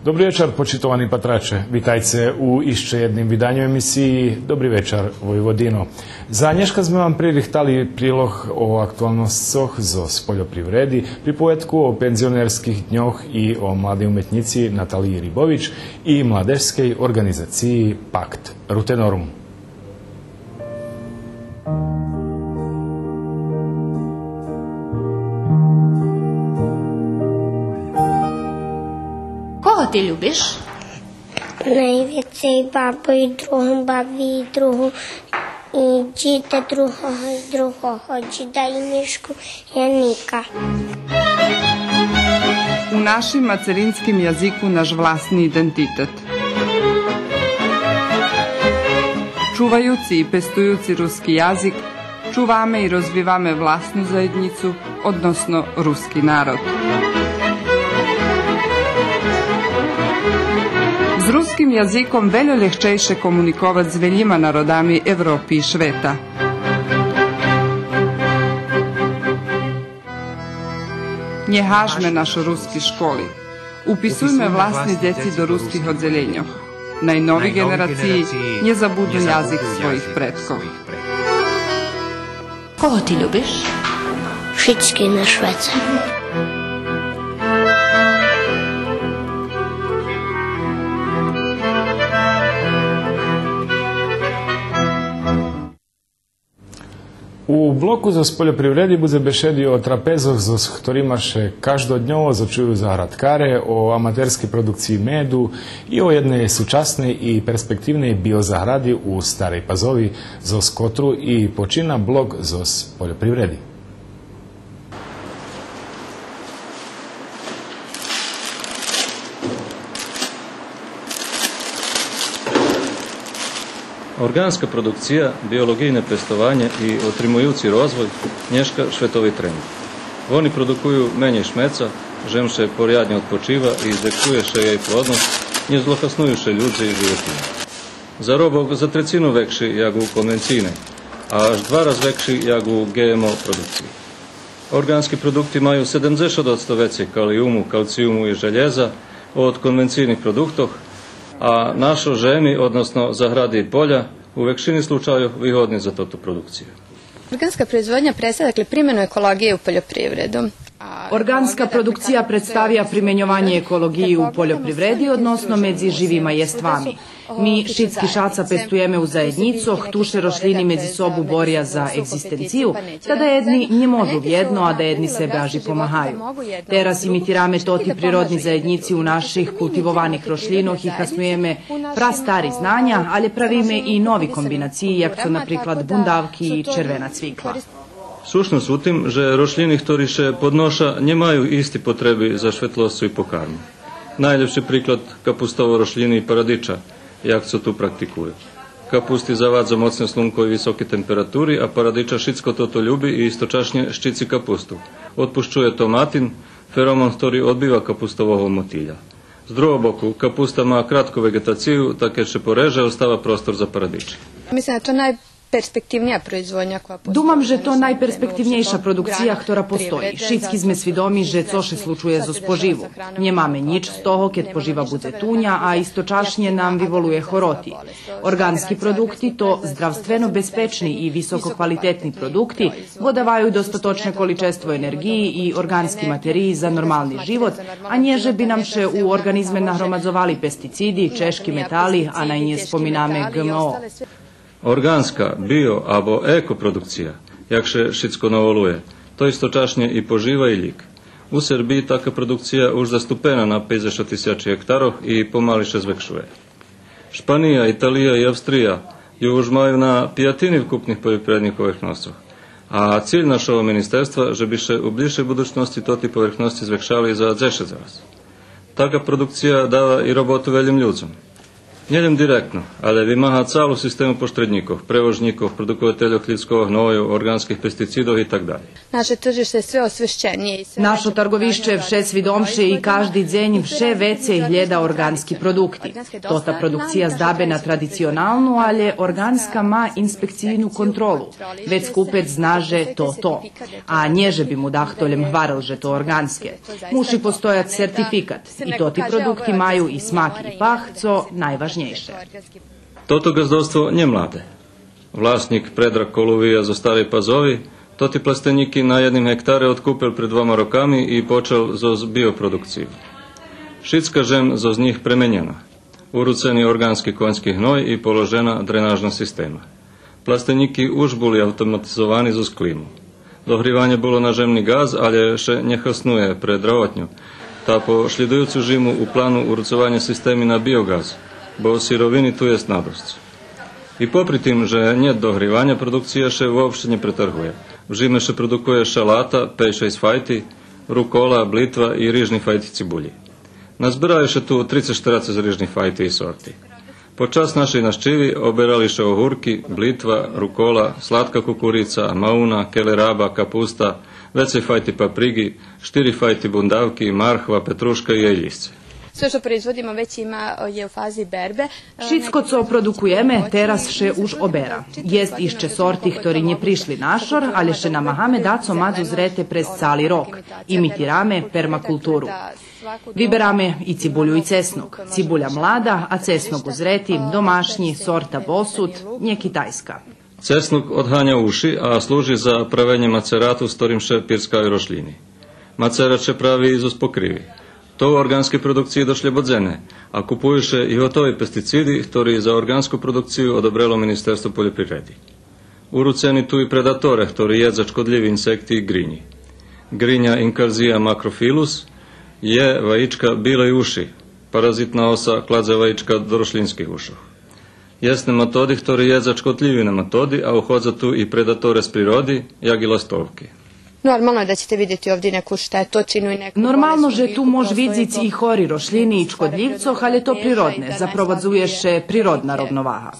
Dobry wieczór, počitovani patrače. Witajcie u jeszcze jednym wydaniu emisiji Dobry wieczór, Vojvodino. Za dneška sme vam pririhtali prilog o aktualnostoch zo poljoprivredi, pripovetku o penzionerskih dnjoh i o mladej umetnici Nataliji Ribović i mladežskej organizaciji Pakt Rutenorum. Koga ti ljubiš? Najviše i babu i drugu, babi i drugu, i džite drugo hoće da i Mišku Janika. U našim macerinskim jaziku naš vlastni identitet. Čuvajući i pestujući ruski jazik, čuvame i rozvivame vlastnu zajednicu, odnosno ruski narod. Z ruskim jazikom veľo lehčejše komunikovať s veľima narodami Evropy i šveta. Njehažme našo ruski školi. Upisujme vlastni deci do ruskih odzeljenjoh. Najnovi generaciji nje zabudu jazik svojih predkov. Koga ti ljubiš? Šitski na Šveca. U bloku za poljoprivredi bude bešedio o trapezoh, z ktorima še každodnjovo začuju zahradkare, o amaterski produkciji medu i o jednej sučasnej i perspektivnej biozahradi u Starej Pazovi zo skotru i počina blok za poljoprivredi. Organska produkcija, biologijne pestovanje i otrimujući rozvoj nješka švetovi trend. Oni produkuju menje šmeca, žemše porjadnje odpočiva i izdekšuješe jej plodnost, nje zlohasnujuše ljudze i životinje. Za robog za trecinu vekši jagu konvencijne, a až 2 raz vekši jagu GMO produkciji. Organski produkti maju 70% veće kalijumu, kalcijumu i željeza od konvencijnih produktoh, a našo žemi, odnosno zahradi i polja, u većini slučaju výhodni za totu produkciju. Organska proizvodnja predstavlja primjenu ekologije u poljoprivredu. Organska produkcija predstavlja primjenjovanje ekologiji u poljoprivredi, odnosno medzi živima jestvami. Mi šitski šaca pestujeme u zajednicoh, tuše rošljini medzi sobu borija za egzistenciju, tada jedni nje možu vjedno, a da jedni sebe aži pomahaju. Teraz imitirame toti prirodni zajednici u naših kultivovanih rošljinoh i kasnujeme prastari znanja, ali pravime i novi kombinaciji, jak su napriklad bundavki i červena cvikla. Sušnost u tim, že rošljini, ktorí še podnoša, nemaju isti potrebi za švetlosu i pokarmu. Najljepši priklad kapustovo rošljini i paradiča, jak se tu praktikuju. Kapusti zavadza mocne slunko i visoke temperaturi, a paradiča šitsko toto ljubi i istočašnje ščici kapustu. Otpuščuje tomatin, feromon, ktorý odbiva kapustovog motilja. Z druhog boku, kapusta ma kratku vegetaciju, tak jer se poreže, ostava prostor za paradiče. Mislim da to najperspektivnija proizvodnja koja postoji. Думам, že to najperspektivnejša produkcija, ktorá postoji. Šitski sme svidomi, že coše slučuje zo spoživu. Njemame nič z toho, keď poživa bude tunja, a istočašnje nam vyvoluje horoti. Organski produkti, to zdravstveno bezpečni i visoko kvalitetni produkti, vodavaju dostatočne količestvo energiji i organski materiji za normalni život, a nježe bi nam še u organizme nahromadzovali pesticidi, češki metali, a na nje spominame GMO. Organska, bio abo ekoprodukcija, jak še šitsko novoluje, to istočašnje i poživa i lik. U Srbiji taka produkcija už zastupena na 50.000 hektarov i pomališe zvekšuje. Španija, Italija i Avstrija ju už maju na pijatini vkupnih poljoprivrednih povrhnosov. A cilj našого ministerstva, že bi še u bližšej budućnosti toti povrhnosti zvekšali za 10 raz. Taka produkcija dava i robotu veljim ljudom. Njedem direktno, ale vymáha celú systému poštredníkov, prevožníkov, produkovateľov hljivskog hnojov, organskih pesticidov i tak dalje. Naše tržište je sve osvešćenije. Našo targovišće vše svidomše i každi dzenj vše vece hljeda organski produkti. Tota produkcija zdabena tradicionalnu, ali organska ma inspekcijnu kontrolu. Već kupec znaže to. A nježe bi mu dahtoljem hvaril že to organske. Muši postojat certifikat i toti produkti maju i smak i pah, co najvažnije. Toto gazdovstvo nje mlade. Vlasnik Predrag Koluvija zo Stare Pazovi, toti plasteniki na 1 hektare odkupil pred 2 rokami i počel zoz bioprodukciju. Šitska žem zoz njih premenjena. Uruceni organski konjski hnoj i položena drenažna sistema. Plasteniki už boli automatizovani zoz klimu. Dohrivanje bilo na žemni gaz, ali še njeha snuje pred ravotnju. Ta po šljedujucu žimu u planu urucovanja sistemi na biogaz, bo sirovini tu jest nadosť. I popri tým, že nie dohrívania, produkcia še uopšte nepretrhuje. V žime še produkuje šalata, pejšej fajty, rukola, blitva i rižni fajty cibulji. Nazbiraju še tu 30-40 rižni fajty i sorti. Počas našej naščivi oberali še ohurki, blitva, rukola, slatka kukurica, mauna, keleraba, kapusta, vecej fajty paprigi, 4 fajty bundavki, marhva, petruška i jejlisce. Sve što proizvodimo već je u fazi berbe. Šitsko co produkujeme teraz še už obera. Jest išće sorti, ktori nje prišli našor, ali še namahame daco madzu zrete prez cali rok. Imitirame permakulturu. Vyberame i cibulju i cesnog. Cibulja mlada, a cesnog uzreti, domašnji, sorta bosut, nje kitajska. Cesnog odhanja uši, a služi za pravenje maceratu, s ktorim še pirskaju rošljini. Macerat še pravi izos pokrivi. To u organskej produkciji došli bodzene, a kupuju še i gotovi pesticidi, ktori za organsku produkciju odobrelo Ministerstvo poljoprivredi. Uruceni tu i predatore, ktori jedza škodljivi insekti i grinji. Grinja Inkarzija macrophyllus je vajička bilej uši, parazitna osa kladze vajička do rošlinskih ušov. Jest nematodi, ktori jedza škodljivi nematodi, a uhodza tu i predatore s prirodi, jak i lastovki. Normalno je da ćete vidjeti ovdje neku štetočinu i neku... Normalno, že tu mož vidzic i hori rošlini i škodljivcoh, ali je to prirodne. Zaprovadzuješe prirodna rovnovaha.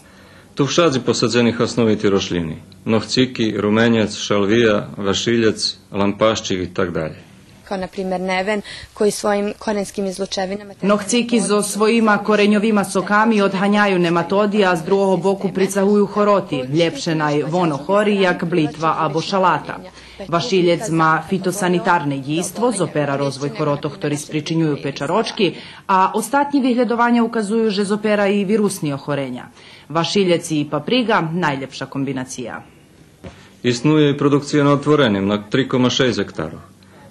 Tu všadzi posadzeni hasnoviti rošljini. Nohciki, rumenjec, šalvija, vašiljec, lampaščik i tak dalje. Kao na primjer neven koji svojim korenskim izlučevinama... Nohciki zo svojima korenjovima sokami odhanjaju nematodi, a z druhog boku pricahuju horoti, ljepšenaj vono hori jak blitva abo šalata. Vašiljec ma fitosanitarne jistvo, zopera rozvoj horotoh, ktori spričinjuju pečaročki, a ostatnji vyhledovanja ukazuju že zopera i virusni ohorenja. Vašiljec i papriga, najljepša kombinacija. Istnuje i produkcija na otvorenim, na 3,6 hektarov.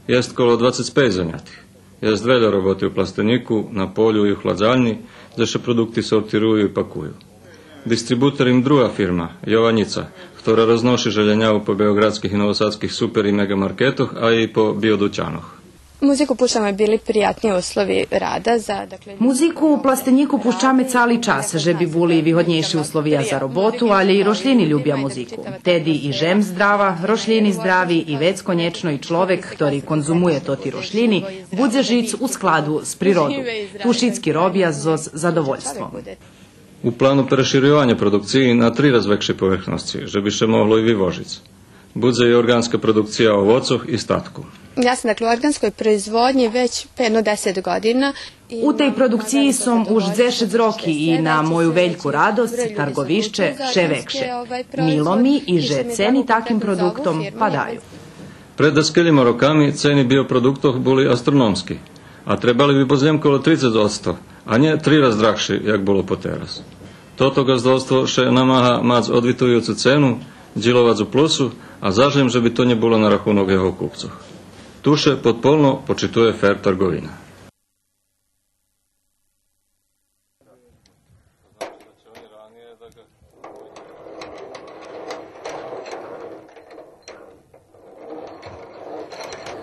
Jest kolo 25 zanjatih. Jest dvelja roboti u plasteniku, na polju i u hladzaljni, gdje še produkti sortiruju i pakuju. Distributor im druga firma, Jovanjica, która roznosi željenjavu po beogradskih i novosadskih super i megamarketoh, a i po biodućanoh. Muziku puštamo je bili prijatniji uslovi rada za... Muziku u plasteniku puščame cali čas, že bi bili vyhodnejši uslovija za robotu, ali i rošljini ljubja muziku. Tedi i žem zdrava, rošljini zdravi i vec konječno i človek, ktori konzumuje toti rošljini, budze žic u skladu s prirodu. Tu šitski robija zoz zadovoljstvom. U planu preširivanja produkciji na 3 razvekše povrhnosti, že bi še moglo i vyvožic. Budze i organska produkcija ovocoh i statku. Ja sam dakle u organskoj proizvodnji već 10 godina. U tej produkciji som už 10 roki i na moju veljku radost targovišće še vekše. Milo mi i že ceni takim produktom padaju. Pred deskeljima rokami ceni bioproduktov boli astronomski, a trebali bi pozljem kolo 30%, a nje 3 raz drahši, jak bolo poteraz. Toto gazdovstvo še namaha mac odvitujucu cenu, džilovac u plusu, a zažem, že by to ne bolo na rachunok jeho kupcov. Tuše podpolno počituje fair trgovina.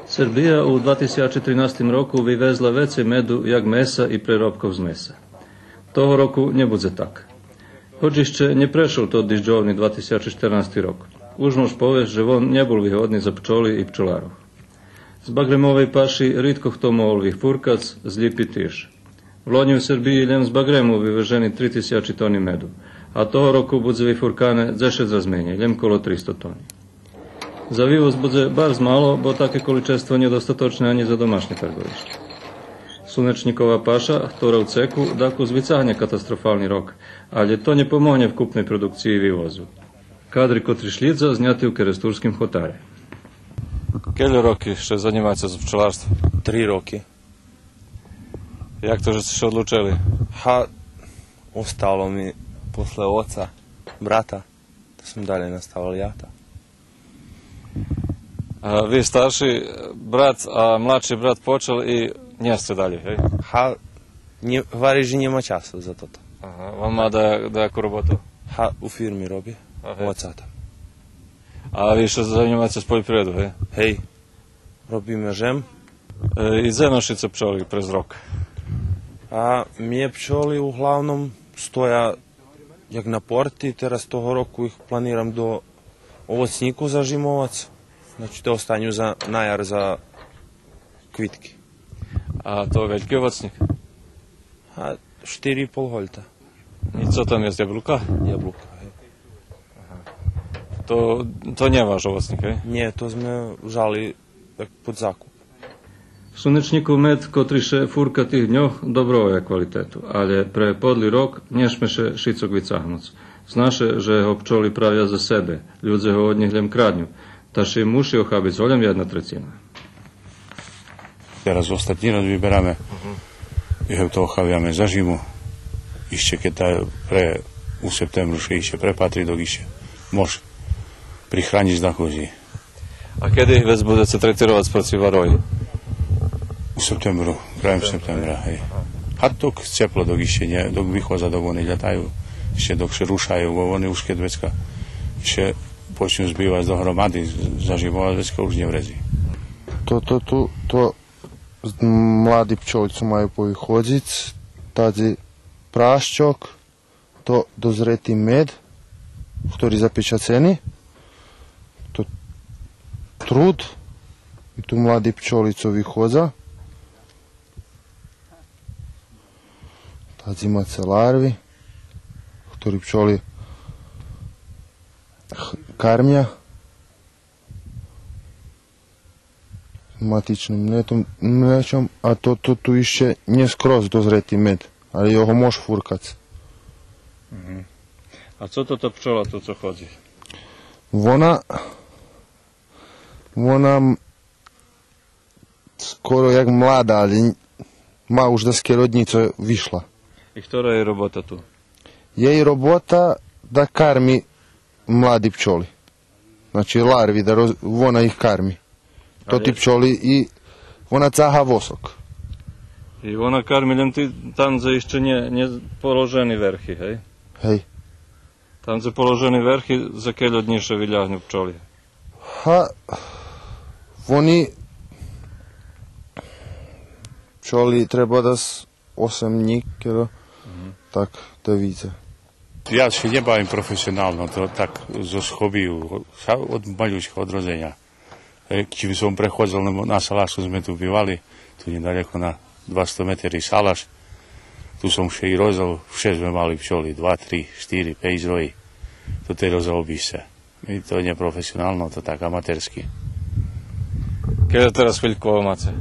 Srbija u 2013 roku vyvezla vecej medu jak mesa i prerobkov z mesa. Toho roku ne budze tak. Hođišće ne prešao to dižđovni 2014 rok. Už mož poveš, že on nebol výhodný za pčoli i pčolarov. Z bagremovej paši ritko kto mohol vyfurkac, zlipi tiež. В лоні в Сербії лjem з Багрему вивезені 3000 тони меду, а того року budzevi furkane 10 zazmenje, ljem kolo 300 toni. Za vývoz bude barz malo, bo také količestvo nedostatočné ani za domašne trgovište. Slunečníková paša, ktorá v ceku, dakle zvicahne katastrofálny rok, ale to ne pomohne v kupnej produkciji i vývozu. Kadri Kotrišljica zняти u Keresturským Hotare. Keľo roky ще zanimáte z včelárstva? 3 roky. Jak to, že ste sa odlučili? Ostalo mi posle oca, brata, da sam dalje nastavili jata. A vi starši brat, a mladší brat počel i nie ste dalje, hej? Variži njema času za toto. Aha, on má dajakú robotu? U firmi robi, oca tam. A vi še zanimáte s poljoprivredu, hej? Hej, robíme žem. I zenošice pčoli prez rok. A mije pčoli uglavnom stoja jak na porti, teraz toho roku ih planiram do ovocniku za žimovac, znači to ostanju na jar za kvitki. A to veľký ovocník? 4,5 holta. I co tam je z jablka? Jablka, hej. To nie váš ovocník, hej? Nie, to sme žali pod zakup. Slunečníkov med, kotri še furka tých dňoch, dobrovo je kvalitetu, ale pre podlý rok nešmeše šicok vycahnuc. Znaše, že ho pčoli pravia za sebe, ľudze ho od nich ljem kradnju, ta še muši ochabic voljem 1/3. Teraz ostatní rod vyberáme, jeho to ochaviame za žimu, ešte keď u septembru še ešte prepatrí, dok ešte môže prichrániť z nachozí. A kedy ich vec budete tretirovať sproti varoj? U septembru, krajem septembra, hej. A dok ceplo, dok ešte nie, dok vychádza, dok oni ľatajú, ešte dok še rušajú, bo oni už keď vecka ešte počnú zbývať dohromady, zaživovať vecka už nevrezí. To mladi pčolicu majú povychodziť, tady práščok, to dozretý med, ktorý zapečacený, to trud, i tu mladi pčolico vychodza, tady imate larvi, ktorí pčoli karmia matičným mlečom, a to tu ešte nie skroz dozretý med, ale jeho môž furkať. A co toto pčola tu, co chodí? Вона скоро як млада, але ма už dosť rodnico vyšla. I ktorá je robota tu? Jej robota da karmi mladi pčoli. Znači larvi, da ona ih karmi. To ti pčoli i ona caha vosok. I ona karmi tam za ešte nie položeni verchy, hej? Hej. Tam za položeni verchy, za keľo dní še vyľahnu pčoli? Oni pčoli treba da 8 dní, tak to více. Ja sa nebavím profesionálno, to tak zo schobiju, od maľučka, od rodzenia. Či by som prechádzal na salašu, sme tu bývali, tu nedaleko na 200 metrí salaš, tu som še i rozal, vše sme mali pčoli, 2, 3, 4, 5 zroji. To je rozal se. I to je neprofesionálno, to tak amatérsky. Keď teraz chvíľko máte?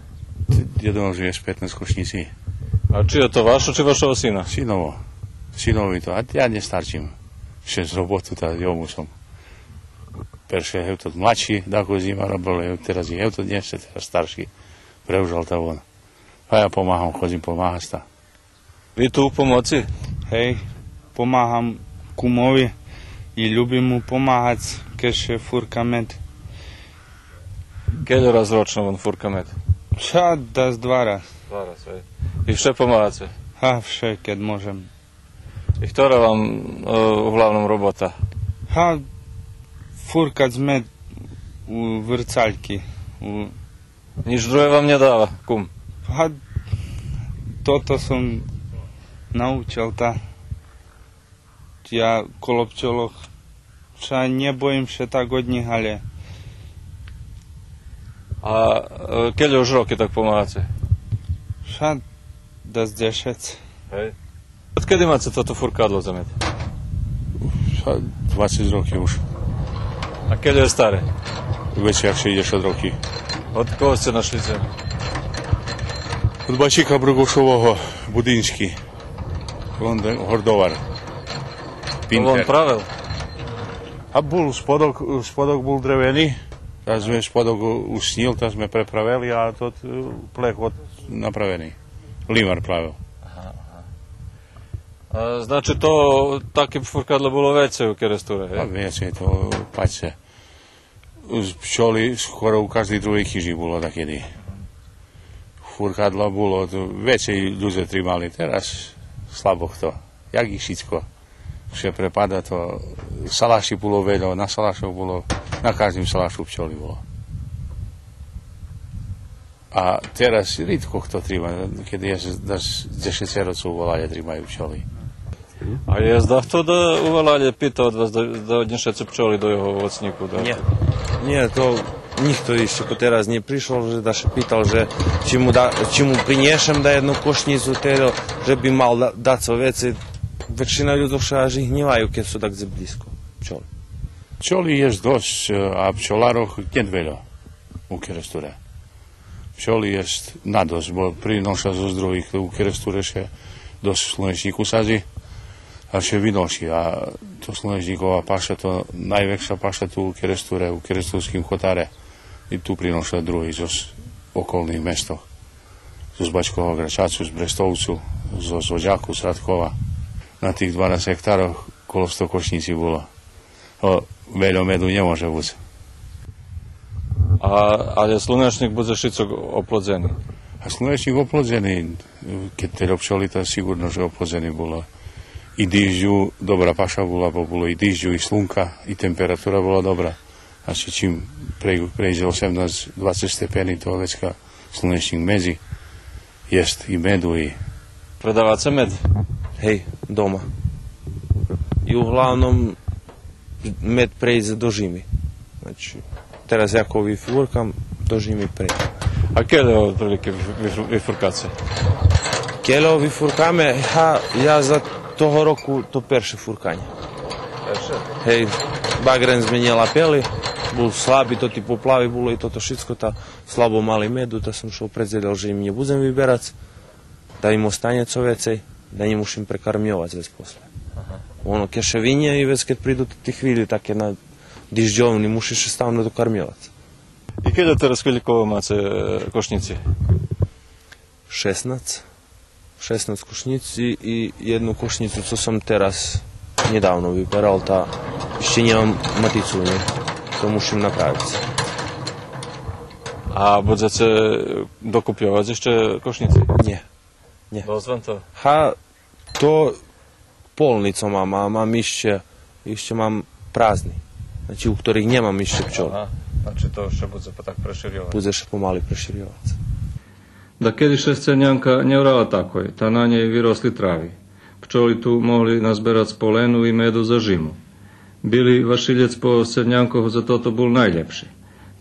Jedno žije z 15 košnicí. A či je to vašo, či vašeho syna? Synovi to, a ja nestarčím. Še z robotu, tá jomu som. Perše je to mladší, dako zima robil, teraz je to dnes, teraz starší. Preužal to on. A ja pomáham, chodím pomáhať ta. Vy tu u pomoci? Hej, pomáham kumovi i ľubím mu pomáhať, keď še furka med. Keľo raz ročno on furka med? Das 2 raz. 2 raz, hej. I vše pomáhate? Vše, keď môžem. I ktorá vám hlavnom robota? Furkať med u vrcaľky. Nič druhé vám nedáva, kum? Toto som naučil, ja kolo pčoloch nebojím še tak od nich, ale... A keľo už roky tak pomáhate? Dez 10. Hej. Odkedy máte toto furkadlo za med? 20 rokів už. A keľo je staré? Već jak 60 rokів. Od koho ste našli zem? Od Бачика Брогошового, Будинський. Гордовар. To on pravil? A bol spodok bol drevený. Tak sme spodok usnil, tak sme prepravili a to plech napravený. Limar pravil. Znači to také furkadlo bolo veće u Keresture, hej? A veće to, pačte. Pčoli skoro u každej druhej chyži bolo takedy. Furkadlo bolo, veće ľudia trimali, teraz slabo to. Jak ich všetko. Vše prepada to, salaši bolo veľa, na salašoch bolo, na každým salašu pčoli bolo. A teraz rідко хто тримає, kiedy jest 10 roców uvalалje trimaju pčoli. A je zdahto da uvalалje pita od vas da odnešete pčoli do jeho ovocniku? Nie, to nikto ešte ko teraz nie prišol, že da še pital, že či mu prinješem da jednu košnicu, že bi mal dať so veci. Väčšina ľudov še až ich hnívajú, keď sú tak blisko pčoli. Pčoli je dosť, a pčolároch nie veľa u Keresture. Pčoli je nadosť, bo prinoša zo zdrojich u Keresture še dosť slunečníku sadzi. A še vynoši. A to slunečníková paša, to najväčšia paša tu u Keresture, u Keresturským chotare. I tu prinoša druhý zo okolných mestov. Zo Bačkovho Gračacu, z Brestovcu, zo Zvoďaku, z Radkova. Na tých 12 hektároch kolo 100 košníci bolo. Veľa medu nemôže byť. Ale slunečník bude všetko oplodzený? A slunečník oplodzený, keď teda pčoli, to sigurno, že oplodzený bolo. I dýžďu, dobrá paša bola, bo bolo i dýžďu, i slunka, i temperatúra bola dobrá. A čím prejde 18-20 stepení, to ovečka slunečník medzi, jest i medu, i... Predávate med? Hej, doma. I uglavnom med prejde do žimy. Znači, teraz ako vyfurkam, do žimy prejde. A kedy je otprilike vyfurkace? Kedy vyfurkame, ja za toho roku to perše furkanje. Perše? Hej, bagren zmenila peli, bol slabý, to ti poplavi bolo i toto všetko, ta slabo mali medu, ta sam šel predzedal, že im nebudem vyberať, da im ostane co vecej, da ne mušim prekarmjovať već posle. Ono, keševinje i već kad pridu ti hvili také na dižđovni, mušiš stavno dokarmjovať. I kada teraz koliko máte košnici? 16 košnici i jednu košnicu, co sam teraz nedávno vyberal, ta ešte nemám maticu u nej. To mušim napraviti. A budete dokupjovať ešte košnici? Nie. Dosť vám to? To polnico mám ešte mám prázdny. Znači u ktorých nemám ešte pčol. Znači to še bude tak preširjovať. Bude še pomali preširjovať. Da kedyše scernjanka ne urala takoj, ta na njej vyrosli travi. Pčoli tu mogli nazberať polenu i medu za žimu. Bili vašiljec po scernjankohu za toto bol najljepši.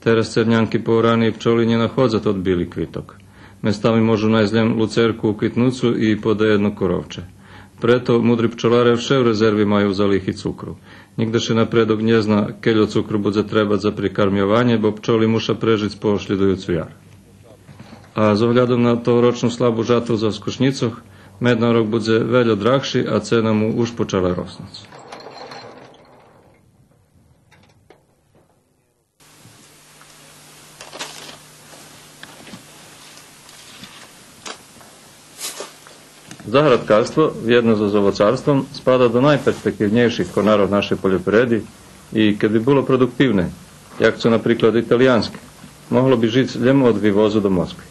Teraz scernjanki po rani pčoli ne nahodzat od bili kvitok. Mestami môžu nájsť len lucerku, kvitnucu i poda jedno korovče. Preto mudri pčolare vše v rezervi majú za lichy cukru. Nikde še napredok ne zna keľo cukru bude trebať za prikarmjovanje, bo pčoli muša prežiť po šľidujúcu jar. A z ohľadom na tohoročnú slabú žatvu za skušnicoch, med na rok bude veľa drahší a cena mu už počala rosnúť. Zahradkarstvo, jedno so ovocárstvom, spada do najperspektívnejších konárov našej poljoprivredi i keď by bolo produktívne, jak sú napríklad italijanske, mohlo by žiť len od vývozu do Moskvy.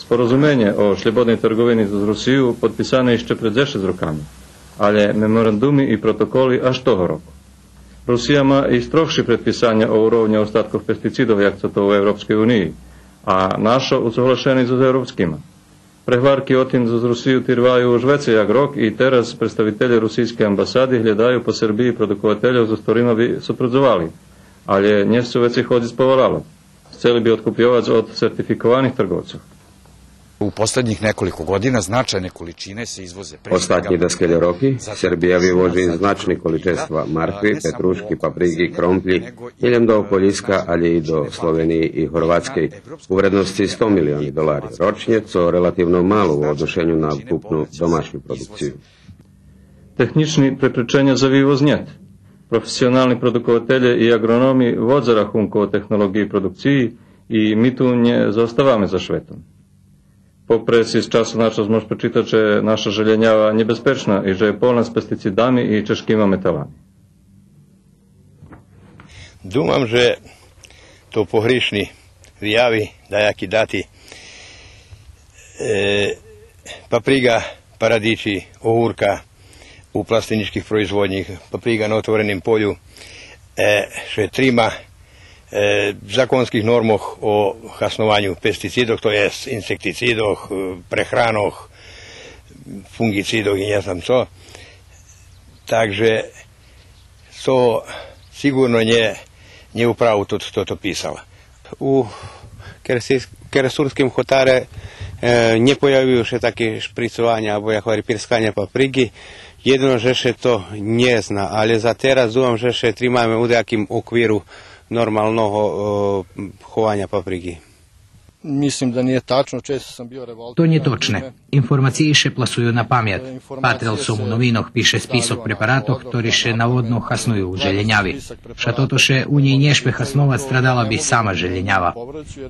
Sporozumienie o slobodnej trgovini z Rusiju podpisane ešte pred 10 rokami, ale memorandumi i protokoli až toho roku. Rusija má i strohšie predpisania o úrovni ostatkov pesticidov, jak to u Európskej unii, a našo usouhlašení so európskima. Prehvárky o tým z Rusiju trvajú už veci jak rok i teraz predstaviteľi rusijskej ambasády hľadajú po Srbiji produkovateľov, so ktorými by supredzovali, ale nechcú veci chodiť povolalo. Chceli by odkupňovať od certifikovaných trgovcov. U poslednjih nekoliko godina značajne količine se izvoze. Ostatnji deskelje roky Serbija vyvoží značné kolečestva markvy, petrušky, papriky, kromplí, nielen do Poľska, ale i do Slovenii i Chorvátskej u vrednosti $100 milióny ročne, co relatívno málo u odnošenju na kupnú domaću produkciju. Tehnični preprečenja za vývoz njet. Profesionalni produkovatelje i agronomi vodza rachunku o technologii produkciji i my tu nie zostávame za švetom. Popre si z času na čas môžeš prečítať, že naša želenjava je nebezpečná i že je polna s pesticidami i češkýma metalami. Думам, že to pogrišni zjavi dajaki dati papriga, paradiči, ohurka u plastiničkih proizvodnjih, papriga na otvorenim polju, še trima zakonskih normoh o hasnovanju pesticidoh, to je insekticidoh, prehranoh, fungicidoh i ne znam co. Takže to sigurno nje upravo to pisala. U keresurskim hotare nie pojawiły się takie szpricowania albo jak pirskania paprygi. Jedno, że się to nie zna, ale za teraz думам, że się trzymamy u jakim okviru normalnog chovanja paprigi. Mislim da nije tačno, često sam bio revoltiran. To nie točne. Informacije še plasuju na pamet. Patrel som u novinoh piše spisok preparatoh, ktorý še navodno hasnuju u željenjavi. Ša toto še u njej nješpe hasnovat stradala bi sama željenjava.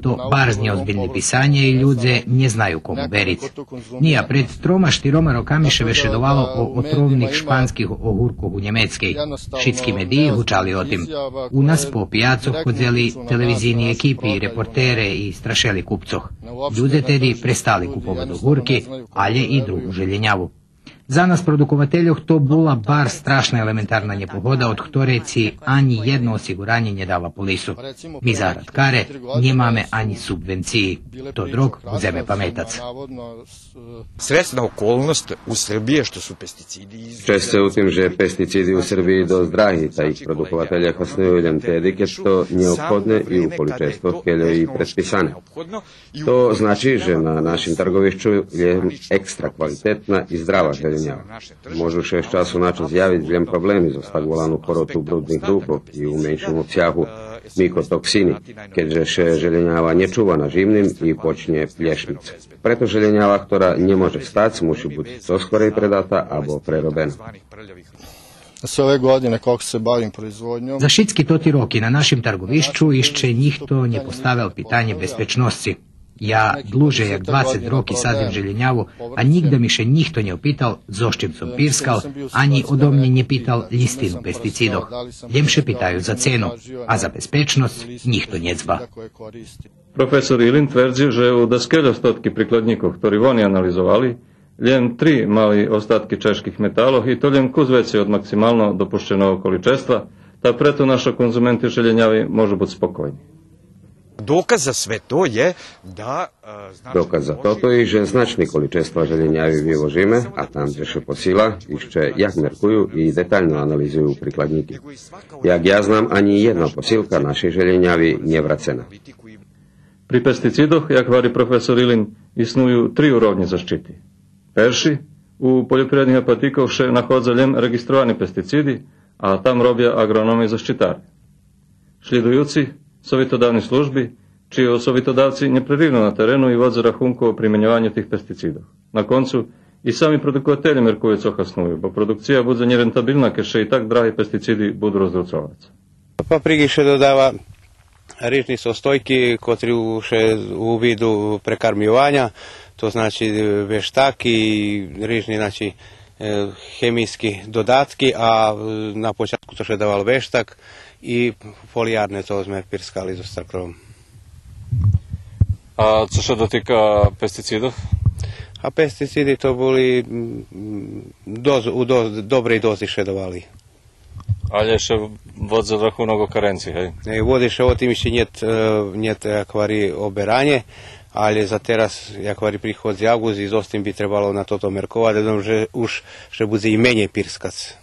To bar neozbiljne pisanje i ljudze ne znaju komu berit. Nija pred 3-4 rokami še vešedovalo o otrovnih španskih ohurkoh u Njemečkej. Šitski mediji hučali o tim. U nas po pijacoh hodzeli televizijni ekipi i reportere i strašeli kupcoh. Ljude tedy prestali kupovati ohurki, ali i drugu željenjavu. Za nas produkovateljoh to bula bar strašna elementarna njepohoda, od ktoreci ani jedno osiguranje nje dava polisu. Mi zarad kare njemame ani subvenciji. To drog uzeme pametac. Sredstvena okolnost u Srbiji što su pesticidi... Češće u tim, že pesticidi u Srbiji dost dragi, ta ih produkovatelja hasnuju ljem tedy, keď to neophodne i u količestvo keljo i predpisane. To znači, že na našim trgovišću je ekstra kvalitetna i zdrava željenjava. Môžu še z času na čas zjaviť zlem problémy zo stagvolanú chorotu brudných dúchov i u menšom obsjahu mykotoksíny, keďže še želenjava nečúva na živným i počne plješnic. Preto želenjava, ktorá nemôže stať, musí buď doskorej predata alebo prerobená. Sve ove godine koliko se bavim proizvodnjom... Za šitski toti roki na našim trgovišću išće njihto nje postavil pitanje bezpečnosti. Ja dluže jak 20 roki sadzim željenjavu, a nigda mi še njihto nje opital zoščim som pirskal, ani odo mnje nje pital listinu pesticidoh. Ljemše pitaju za cenu, a za bezpečnost njihto njecba. Profesor Ilin tvrdzi, že u daskeľostotky prikladníkov, ktorí oni analizovali, len 3 mali ostatky čeških metaloh i to len kus veći od maksimalno dopuštenog količestva, ta preto naši konzumenti željenjavi môžu byť spokojni. Dokaz za sve to je da... Dokaz za toto je, že značné količestva želenjavi vyvožíme a tam, kde še posila, ešte jak merkujú i detaljno analizujú prikladníky. Jak ja znam, ani jedna posilka našej želenjavi nevracena. Pri pesticidoh, jak hovorí profesor Ilin, isnujú 3 úrovne zaštity. Perši, u poljoprivrednih apatikov še nahodza ljem registrovani pesticidi, a tam robia agronomi zaštitári. Šlidujuci, savjetodavni službi, čiji savjetodavci neprekidno na terenu i vodze rachunku o primjenjovanju tih pesticidov. Na koncu, i sami produkovatelji merkuju co hasnuju, bo produkcija bude nerentabilna, keď še i tak drahí pesticidi budu rozdrucovac. Paprigi še dodava rižni sostojki, kotri še u vidu prekarmivanja, to znači veštaki, rižni znači hemijski dodatki, a na početku to še daval veštak i folijarne to sme pirskali zo stakrom. A co še dotyka pesticidov? A pesticidi to boli u dobrej dozi še dovali. Ale še vod za rachunog o karenciji, hej? Vodi še o tim ešte njet akvari oberanje, ali za teraz akvari prihod z august i zostim bi trebalo na toto merkovati, da že už še bude i menje pirskac.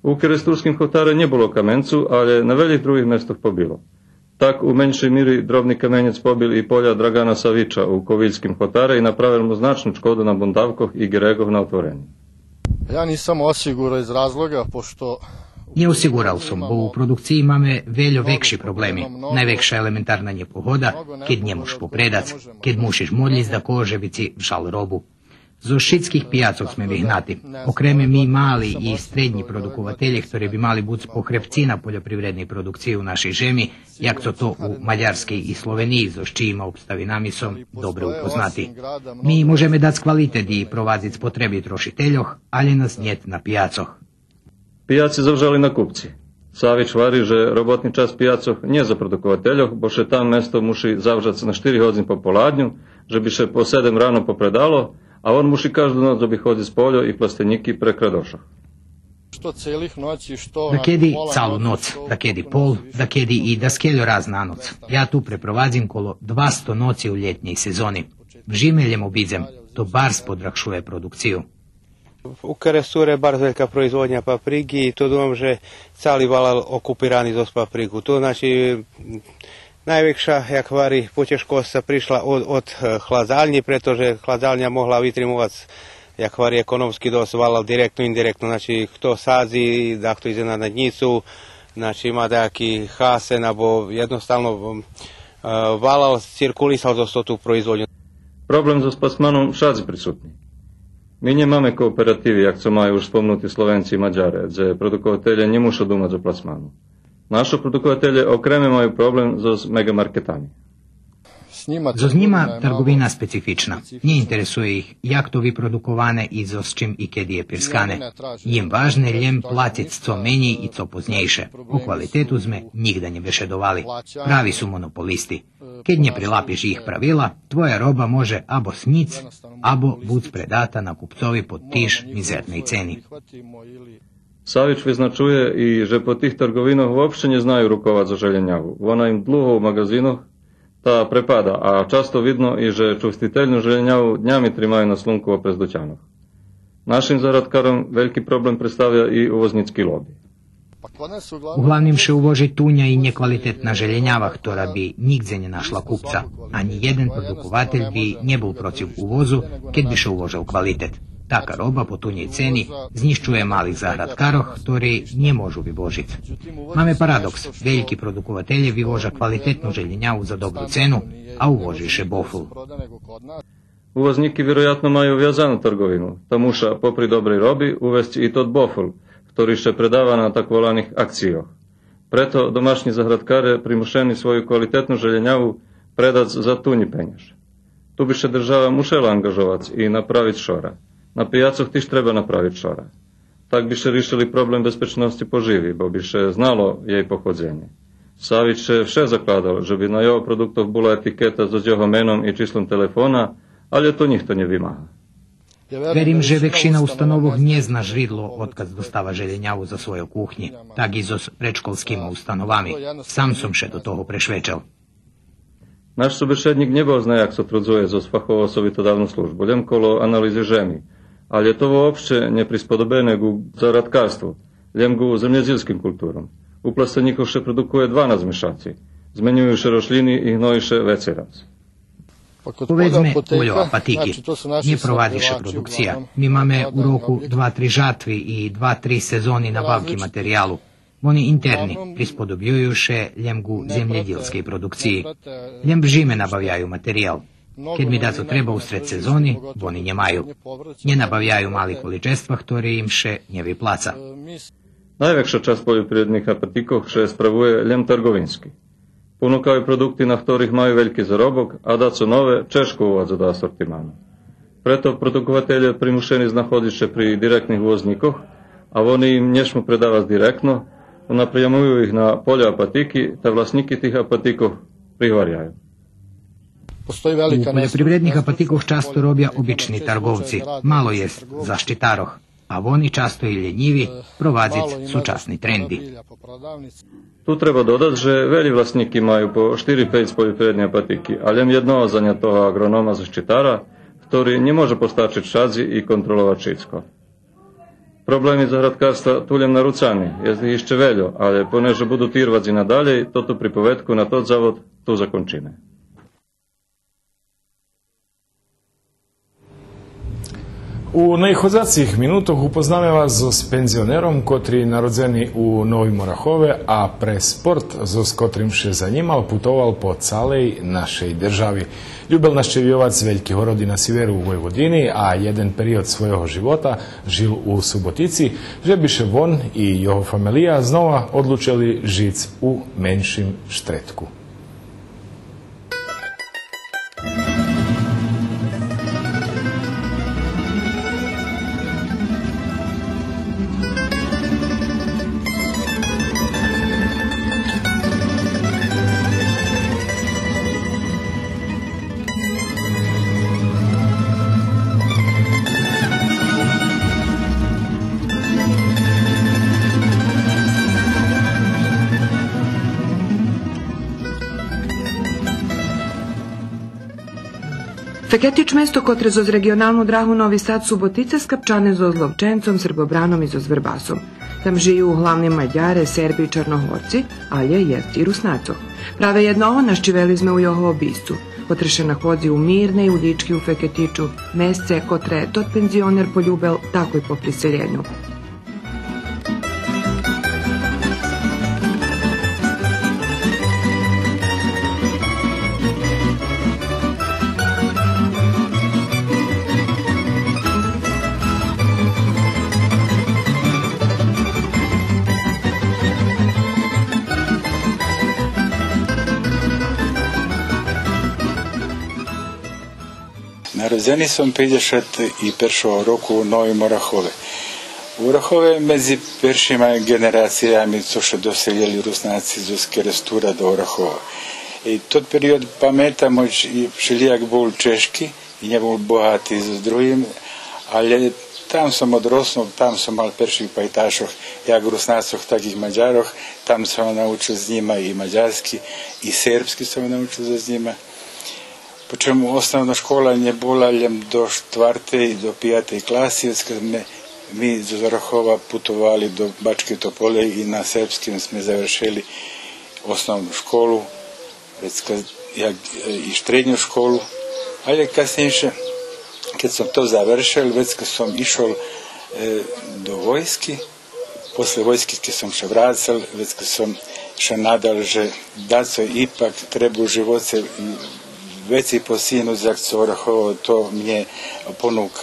U keresturskim hotare nie bolo kamencu, ale na veľkých druhých mestoch pobilo. Tak u menšej míry drobný kamenec pobil i polja Dragana Saviča u Koviljskim Hotare i napravil mu značnu škodu na bundavkoh i giregov na otvorenju. Ja nisam osigurao iz razloga, pošto Neosigural som, bo v produkciji máme veľo väčší problémy. Najväčšia elementárna nepohoda, keď nemoš popredac, keď musíš modliť da koževici žal robu. Zo šitskih pijacoh sme vyhnati. Okreme mi mali i srednji produkovatelji, ktorí by mali buď pohrevci na poljoprivrednej produkciji u našej žemi, jak to u Maďarskej i Sloveniji, zo čijima obstavinami som dobro upoznati. Mi možeme dať kvalitet i provadziť spotreby trošiteľoch, ali nas njet na pijacoh. Pijaci zavžali na kupci. Savić vari, že robotni čas pijacoh nije za produkovateljoh, bo še tam mesto muši zavžac na 4 hodin po poladnju, že bi še po 7 rano popredalo, a on muši každu noc bi hodzi s poljo i plasteniki prekradošah. Da kedi calu noc, da kedi pol, da kedi i da skeljo raz na noc. Ja tu preprovadzim kolo 200 noci u ljetnjej sezoni. Vžimeljem obidzem, to bar spodrakšuje produkciju. U Keresure bar veľká proizvodnja papriky, to dúfam, že celý valal okupiraný zo papriku. To znači najväčšia, jak varí, poťažkosť sa prišla od chladzalni, pretože chladzalňa mohla vytrimovať, jak varí, ekonomsky dosť valal direktno, indirektno. Znači, kto sádzi, da kto ide na nadnicu, znači má taký chásen, alebo jednostavno valal, cirkulisal zo tú proizvodnju. Problem so plasmanom všadzi prisutný. My nemáme kooperatívy, jak co majú už spomnutí Slovenci i Maďare, kde produkovateľe nemušo dumať o plasmanu. Naši produkovateľe okreme majú problem so megamarketami. Zo njima trgovina specifična. Nije interesuje ih jak to vyprodukovane i zo s čim i kedi je pirskane. Jim važne ljem platit co menji i co poznejše. O kvalitetu sme nigda ne bešedovali. Pravi su monopolisti. Keď ne prilapiš ih pravila, tvoja roba može abo snic, abo buc predata na kupcovi pod tiš mizernoj ceni. Savić vyznačuje i že po tih trgovinoh uopšte ne znaju rukovat za željenjavu. Ona im dluho u magazinoh ta prepada, a často vidno i že čuvstiteľnú željenjavu dňami trimaju na slunku oprez dućanoh. Našim zaradkarom veliki problem predstavlja i uvoznický lobby. Uglavnim še uvoži tunja i nekvalitetna željenjava, ktorá by nigdje ne našla kupca. Ani jeden produkovatelj bi ne bol protiv uvozu, keď bi še uvožil kvalitet. Taka roba po tunjej ceni zniščuje malih zahradkaroh, ktorí ne môžu vyvožiť. Máme paradoks, veliki produkovatelji vyvoža kvalitetnu željenjavu za dobru cenu, a uvoži še boful. Uvozníky vjerojatno majú viazanú trgovinu. To muša popri dobrej robi uvesti i tot boful, ktorý še predáva na tak volaných akcijoh. Preto domašní zahradkare primušeni svoju kvalitetnu željenjavu predať za tunji penješ. Tu bi še država mušela angažovac i napraviť šora. Na pijacoh tiž treba napraviť šora. Tak bi še rišili problem bezpečnosti poživi, bo bi še znalo jej pochodzenje. Savić še vše zakladal, že by na jeho produktoch bola etiketa so jeho menom i číslom telefona, ale to nikto nevymáha. Verím, že väčšina ustanovoh ne zna žridlo, odkaz dostava željenjavu za svoje kuhnje, tak i so predškolskými ustanovami. Sam som še do toho prešvečal. Naš sobešednik nebol zna, jak so trudzuje zo sfachovo sovitodavnu službu, len kolo analýzy žemi. Ale je to uopšte neprispodobené ku zaradkarstvu, len ku zemljezilským kultúrom. U plasteníkov še produkuje 12 mešaci. Zmenjujú še rošliny i hnojiše veci raz. Povedzme poljova patiki. Ne provadiše produkcija. Mi máme u roku 2-3 žatvi i 2-3 sezoni nabavki materijalu. Oni interni prispodobljuju še ljemgu zemljedilskej produkciji. Ljem bžime nabavljaju materijal. Keď mi da to treba usred sezoni, oni njemaju. Nje nabavljaju mali količestva, ktoré im še nje vyplaca. Najväčšia časť poljoprivredných patikov še spravuje ljem trgovinski. Ponúkajú produkty, na ktorých majú veľký zarobok a dá co nové češko uvádza do asortimánu. Preto produkovateľe primušení znachodit pri direktných uvozníkoch a oni im nešmu predávať direktno, napriamujú ich na polja apatiky, ta vlastníky tých apatikov prihvarjajú. U poljoprivrednih apatikoh často robja obični trgovci, malo je zaštitaroh, a oni často i ljenjivi provadzic súčasni trendi. Tu treba dodať, že veľi vlastníky majú po 4-5 poljoprivredne apatiky, a len jednoho zanjatého agronoma zaštitára, ktorý nemôže postačiť šadzi i kontrolovať všetko. Problemi zahradkarstva tuljem narucani, jest ich jeszcze veľo, ale ponieważ budú tírvať i nadalej, toto pripovedku na tot zavod tu zakončíme. U najhodzacích minutoch upoznáme vás so penzionerom, ktorý narodzený u Novým Orachove a pre sport, s ktorým še zanímal, putoval po celej našej državi. Ľúbil navštevovať veľké horody na severu Vojvodiny a jeden period svojho života žil u Subotici, že by še on i jeho familija znova odlučili žiť u menším Štretku. Feketić mesto kotre zoz regionalnu drahu Novi Sad Subotica skapčane zoz Lovčencom, Srbobranom i zoz Vrbasom. Tam žiju uglavnom Mađare, Serbi i Črnohorci, ali jest i Rusnaco. Prave jednoho naščiveli sme u jeho obiscu. Kotre še nahodzi u Mirne i u Lički u Feketiću, mesce kotre tot penzioner poljubel takoj po priseljenju. Narodzeni som 51 roku u Novim Orachove. U Orachove među prvšima generacijami co še doseljeli Rusnaci z Kerestura do Orachova. I tot period pametam, i všelijak bol češki i ne bol bohatý s druhým, ale tam som odrosnul, tam som mal prvších pajtašoch, jak Rusnacoch, tak i Mađaroch, tam som naučil s njima i mađarski, i serbski som naučil s njima. Po čemu osnovna škola nje bola do 4. i do 5. klasi, kad mi iz Orachova putovali do Bačke Topole i na srpskim sme završili osnovnu školu, i štrednju školu, ali kasnije, kad sam to završil, već kad sam išao do vojski, posle vojski kad sam še vracal, već kad sam še nadal, že da se ipak treba u živote veci po sinu za Orachovo, to mnje ponuka.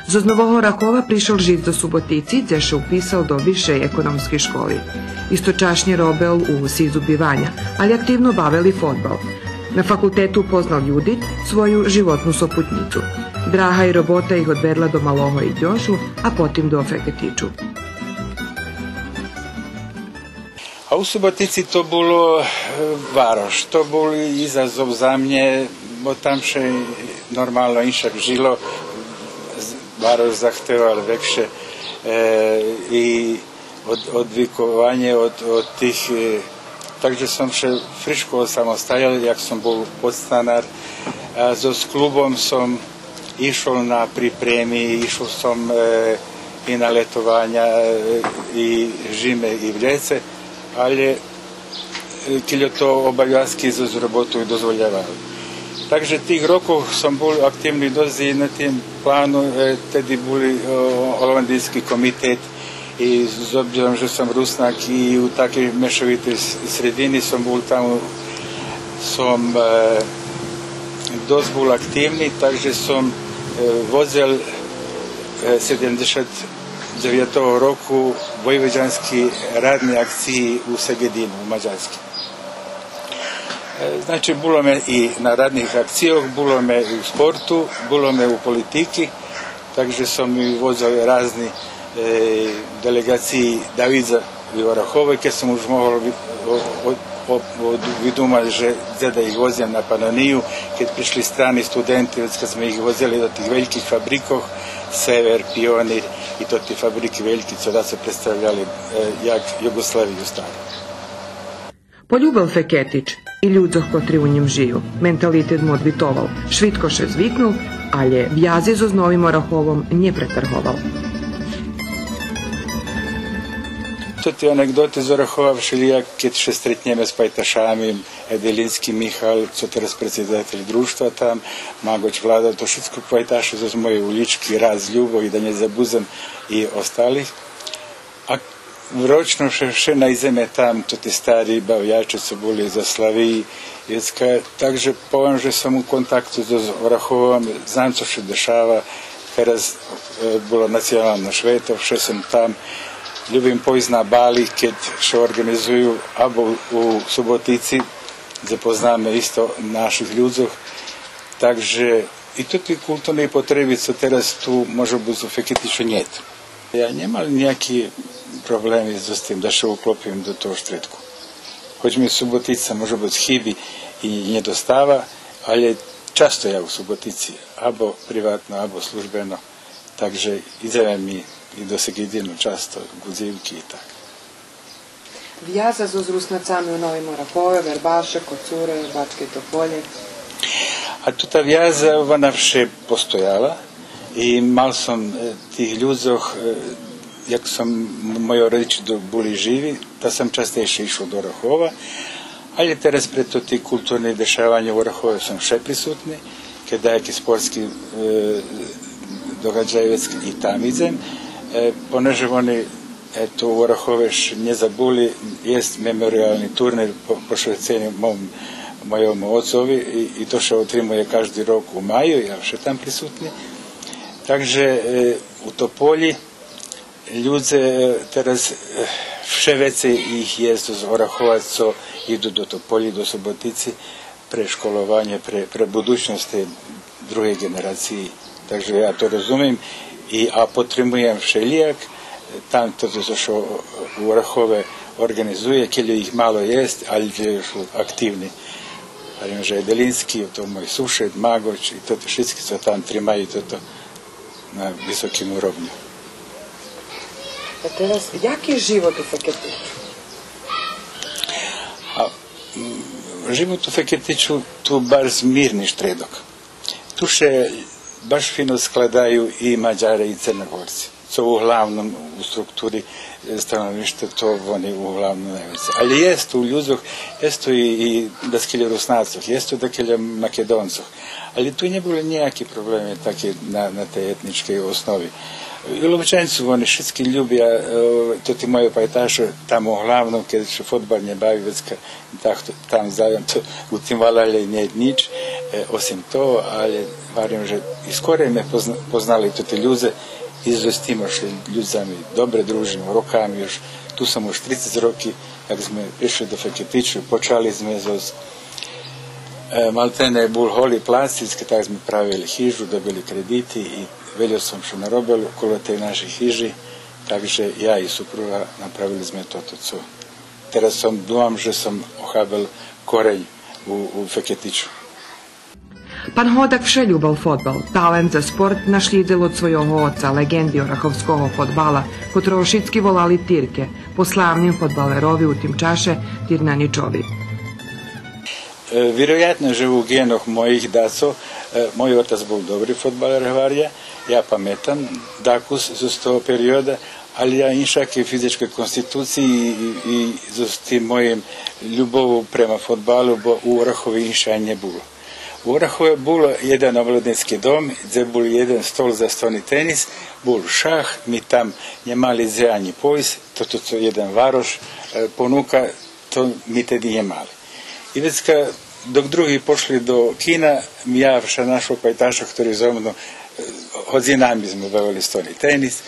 Z Novog Orachova prišel žiť do Subotici, gdje še upisal do višej ekonomskej školi. Istočašnje robel u Sizu bivanja, ali aktivno bavili fotbal. Na fakultetu upoznal Judit, svoju životnu soputnicu. Draha i robota ih odvedla do Maloho i Djošu, a potim do Feketiću. A u Subotici to bilo varoš, to bol izazov za mne, bo tam še normalno inšak žilo, varoš zahteval vekše i odvikovanje od tih, takže som še friško samostajal, jak som bol podstanar. So s klubom som išol na pripremi, išol som i na letovanja i žime i vljece, ali kiljo to obavljavski z robotu dozvoljavali. Takže tih rokov som bol aktivni dozi na tim planu, tedy boli holandijski komitet i s obzirom, že som Rusnak i u takej mešovitej sredini som bol tamo, som dosť bol aktivni, takže som vozel 79. roku vojvođanski radni akciji u Segedinu, u Mađarski. Znači, bilo me i na radnih akcijah, bilo me i u sportu, bilo me u politiki, takže som i vozil razni delegaciji Davidza i Orachove, kad sam už mohol vidumati, že da ih vozim na Panoniju, kad prišli strani studenti, kad smo ih vozili do tih velikih fabrikov, Sever, Pionir i to ti fabriki veliki, co da se predstavljali jak Jugoslaviju staru. Poljubal Feketić i ľudzoh, kotri u njim žiju. Mentalitet mu odvitoval, švitko še zvyknul, ali vjazi zo s Novim Orachovom nje pretrhoval. ti anegdoty z Orahova všelijak, keď še stretneme s pajtašami, Edelinski Michal, co teraz predsjedatelj društva tam, Magoć Vlada, to všetko pajtaše z moje uličky, Raz Ljubo i da ne zabuzem i ostalih. A ročno še najzeme tam, to ti stari bavljači su boli za Slaviji, takže povem, že som u kontaktu s Orahovom, znam co še dešava, teraz bolo nacionalno šveto, še som tam, ljubim pojít na Bali, keď še organizuju, abo u Subotici, zapoznáme isto naših ľudzoch, takže i to ti kulturne potrebi, co teraz tu može biti u Feketiću njet. Ja nemal nejaký problemi s tim da še uklopim do toho štretku. Hoć mi Subotica može biti chybi i nedostava, ali často ja u Subotici, abo privatno, abo službeno, takže ideme mi i do Segedinu často, Gudzivki i tak. Vjaza z Rusnacami u Novim Orahove, Verbaše, Kocure, Bačke Topolje. A tu ta vjaza, ona vše postojala i mal sam tih ľudzoch, jak sam moji rodiči boli živi, da sam častejše išao do Orahova, ali teraz preto ti kulturni dešavanja u Orahove sam še prisutni, kada neki sportski događaj i tam idem, poneže oni eto u Orahove ne zabuli, jest memorialni turnir po šveceni mojom ocovi i to še otrimuje každi rok u maju, ja še tam prisutni. Takže u Topolji ľudze teraz vše veci ih jest z Orahova, co idu do Topolji, do Subotici, pre školovanje, pre budućnost te druge generacije. Takže ja to razumim, a potrebujem všelijak, tam to što u Orahove organizuje, kelju ih malo jest, ali su aktivni. Parim, že Edelinski, to moj sušed, Magoć i to všetky co tam trimaju to na visokim urovnju. A teraz, jak je život u Feketiću? Život u Feketiću tu baš mirni štredok. Tu še baš fino skladaju i Mađare i Crnogorci. Co uglavnom u strukturi stanovništva to oni uglavnom najveće. Ali jest u ľudzoch, jest tu i daskelja Rusnacoh, jest tu dakle Makedoncoh. Ali tu ne bili nijaki problemi taki na te etničke osnovi. U Lovčancu oni všetky ljubia, to ti moje pajtaše tamo uglavnom, kada se fotbal ne bavi, već tam zajem, to u tim valalje nije nič, osim to, ali varim, že i skore me poznali to te ljude, izvestimo še ľudzami, dobre družimo, rokami još, tu sam už 30 roki, jak sme prišli do Feketiću, počali sme z maltene bul holi plastické, tak sme pravili hižu, dobili krediti i veljo sam što narobili okolo te naših hiži, takže ja i supruga napravili sme toto, co teraz sam dúfam, že sam ohabel koreň u Feketiću. Pan Hodak vše ljubal fotbal, talent za sport našljizel od svojho oca, legendi orahovskого fotbala, kotrого šitski volali Tirke, po slavnim fotbalerovi u tim čaše Tirnaničovi. Vjerojatno, že u genoh mojih daco, moj otac bol dobri fotbaler Hvarja, ja pametam, dakus z toho perioda, ali ja inšak i fizičkoj konstituciji i z tim mojim ljubovu prema fotbalu, bo u Orahovi inša ne bilo. U Orahove bilo jedan omladinski dom, gdje bol jedan stol za stoni tenis, bol šah, mi tam nemali zreani pojs, to jedan varoš ponuka, to mi tedy nemali. I već dok drugi pošli do kina, ja vša našo pajtaša, ktorý za mnou hodzinami sme bavili stoni tenis,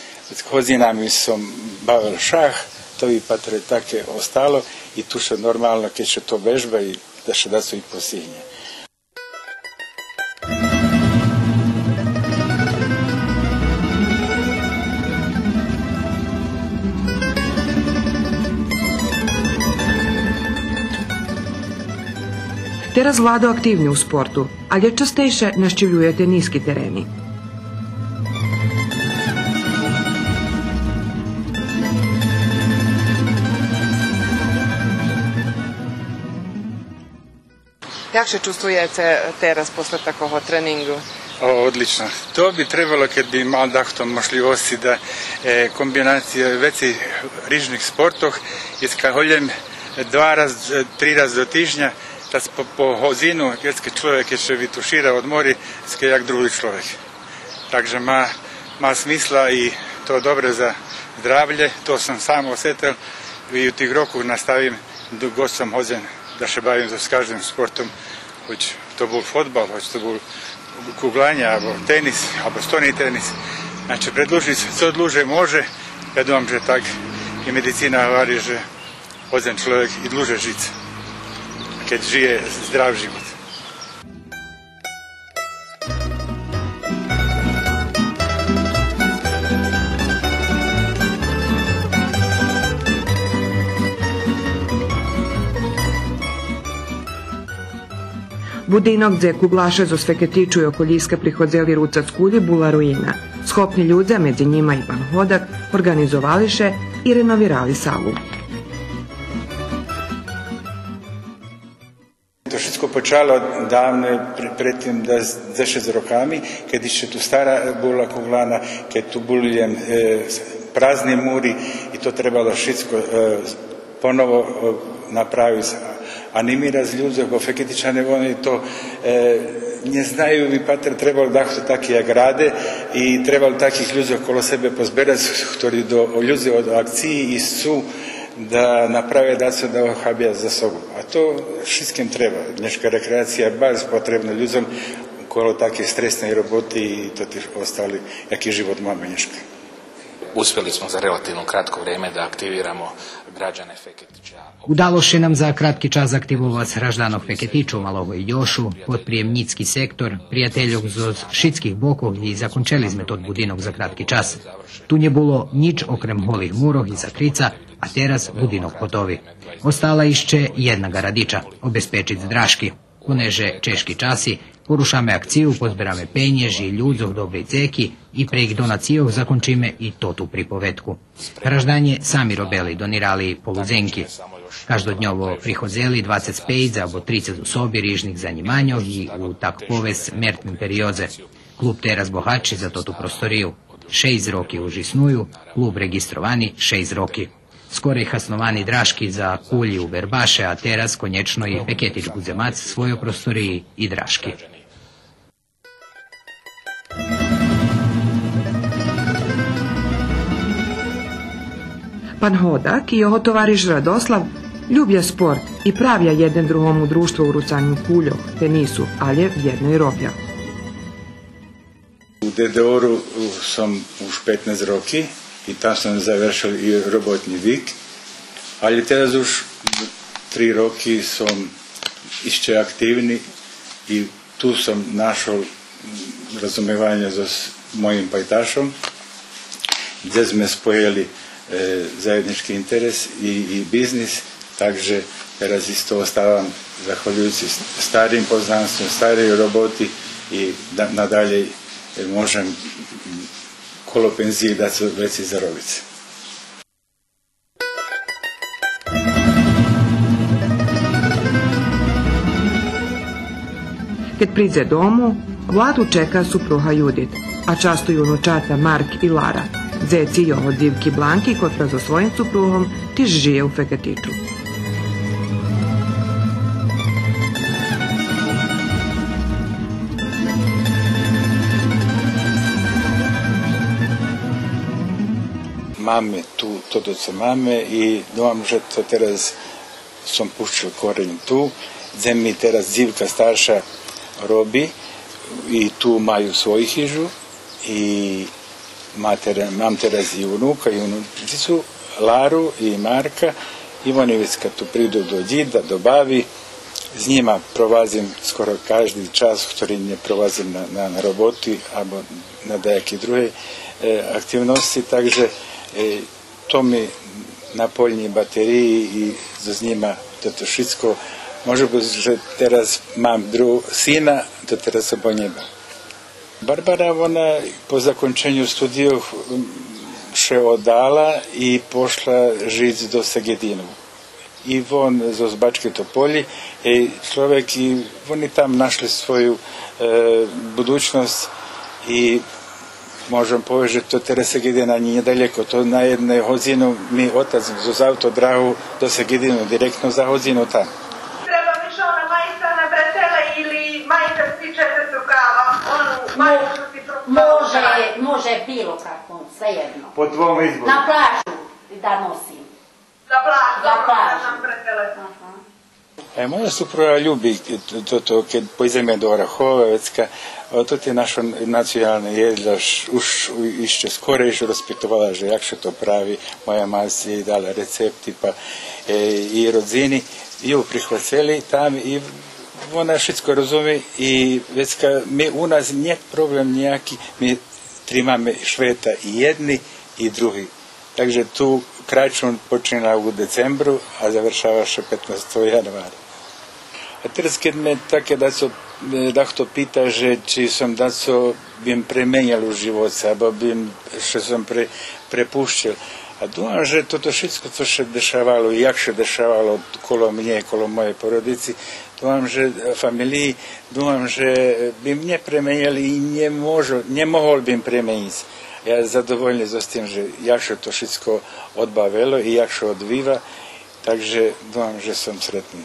hodzinami som bavil šah, to bi patre také ostalo i tu še normalno, keď še to vežba i da še da su i posihnje. Teraz Vlado aktivni u sportu, ali častejše naščivljujete niski tereni. Jak się czujecie teraz po takiego treningu? Odlično. To bi trebalo, kad bi mal dahto možljivosti da kombinacija veci rižnih sportov, kad holjem 2-3 raz do tižnja, da po hozinu, kad človek je vytušira od mori, je jak drugi človek. Takže má smisla i to dobro za zdravlje, to sam sam osjetil i u tih roku nastavim dok god sam hozen da se bavim s každým sportom, hoć to bol fotbal, hoć to bol kuglanje, alebo tenis, alebo stoni tenis. Znači, predlužiti co dluže može, ja думам, že tak i medicina govori, že hozen človek i dluže žiť, keď žije zdrav život. Budinok, gdje kuglaše zo Sveketiču i okoljiska prihodzeli rucac kulji bula ruina. Schopni ljudze, među njima i pan Hodak, organizovališe i renovirali salu. To všetko počalo davno predtým, da s 10 rokami, keď ešte tu stará bola kuglana, keď tu boli len prázdni múry i to trebalo všetko ponovo napraviť. Animira z ľudí, bo Feketičane oni to ne znaju i patr trebalo dahto takih agrade i trebalo takih ljudi okolo sebe pozberati, ktorí do ljudi od akciji i su da naprave da se da habija za sobu. A to všetkým treba. Dneška rekreacija je baš potrebna ljudom okolo takve stresne roboty i to ti ostali, jaký život máme dneška. Uspjeli smo za relativno kratko vrijeme da aktiviramo građane Feketića. Udaloše nam za kratki čas aktivovať hraždanov Feketiču, Malogo i Jošu, podprijemnicki sektor, prijateljov z šitskih bokov i zakončeli sme tot budinok za kratki čas. Tu nje bilo nič okrem holih murov i zakrica, a teraz budinok gotovi. Ostala išće jedna garadiča, obezpečiť zdraški. Poneže češki časi, porušame akciju, pozberame penjež i ľudzov dobrej ceki i pre ih donacijoh zakončime i to tu pripovetku. Hraždanje sami robeli, donirali poludzenki. Každodnjovo prihodzeli 25 abo 30 osobi rižnih zanimanjov i u tak povest mrtvim periodze. Klub teraz bohači za to tu prostoriju. 6 roki užisnuju, klub registrovani 6 roki. Skorej hasnovani draški za kulji u Verbaše, a teraz konječno i Feketić Budzemac svojo prostoriji i draški. Pan Hodak i jeho tovariš Radoslav ljubja sport i pravja jeden drugomu društvo u rucanju kuljov, tenisu, ali je jedno i roblja. U DDR-u sam už 15 roki i tam sam završil i robotni vik, ali teraz už 3 roki sam išće aktivni i tu sam našao razumevanje za mojim pajtašom, gdje smo spojili zajednički interes i biznis, takže teraz isto ostavam zahvaljujući starim poznanstvom, starej roboti i nadalje možem kolo penziji da su veci zarobice. Kad pridze domu, Vladu čeka supruha Judit, a často i unučata Mark i Lara. Zeci i ovo divki Blanki, kotra za svojim supruhom tiž žije u Feketiču. Máme tu, to doce máme i dúfam, že to teraz som puščil koreň tu, gdje mi teraz dzivka starša robi i tu majú svoju hižu i mám teraz i unuka i unučicu, Laru i Marka i oni već kad tu pridu do djida, do bavi, s njima provazim skoro každý čas, ktorý ne provazim na roboti abo na dajaké druge aktivnosti, takže to mi napoljni bateriji i z njima toto všetko. Može biti, že teraz mám sina, to teraz sam po njeba. Barbara, ona po zakončenju studijov še odala i pošla žiť do Segedinu. i von z Bačke Topolji i človek i oni tam našli svoju budućnost i možem povedati, že to teraz se ide na njih daleko, to na jednu hodinu mi otac z autodrahu do se idemo direktno za hodinu tam. Treba mi što ona majstra na bretele ili majka stičete su kava, onu majku ti Može bilo kako, svejedno. Po tvom izboru? Na plažu da nosim. Za plažu? Za plažu. Na bretele. Moja supruga ljubi to kad pojdeme do Orahovecka, to je naša nacionalna jedla, už išće skorejšie rozpitovala, že jak se to pravi, moja mama je dala recepti pa i rodzini, ju prihvatili tam i ona všetko rozumie i vecka, mi u nas nije problem nijaki, mi trimame šveta i jedni i drugi. Takže tu kračun počína u decembru, a završava še 15. januára. A teraz, keď me také dachto pýta, že či som daco bym premenjal u života, abo bym što som prepúšťal. A dúfam, že toto všetko, co sa dešavalo, jak sa dešavalo kolo mne, kolo mojej porodici, dúfam, že familii, dúfam, že bym nepremenjali i nemohol bym premeniť. Ja zadovoljný so s tým, že jak sa to všetko odbavilo i jak sa odvíva, takže dúfam, že som sretný.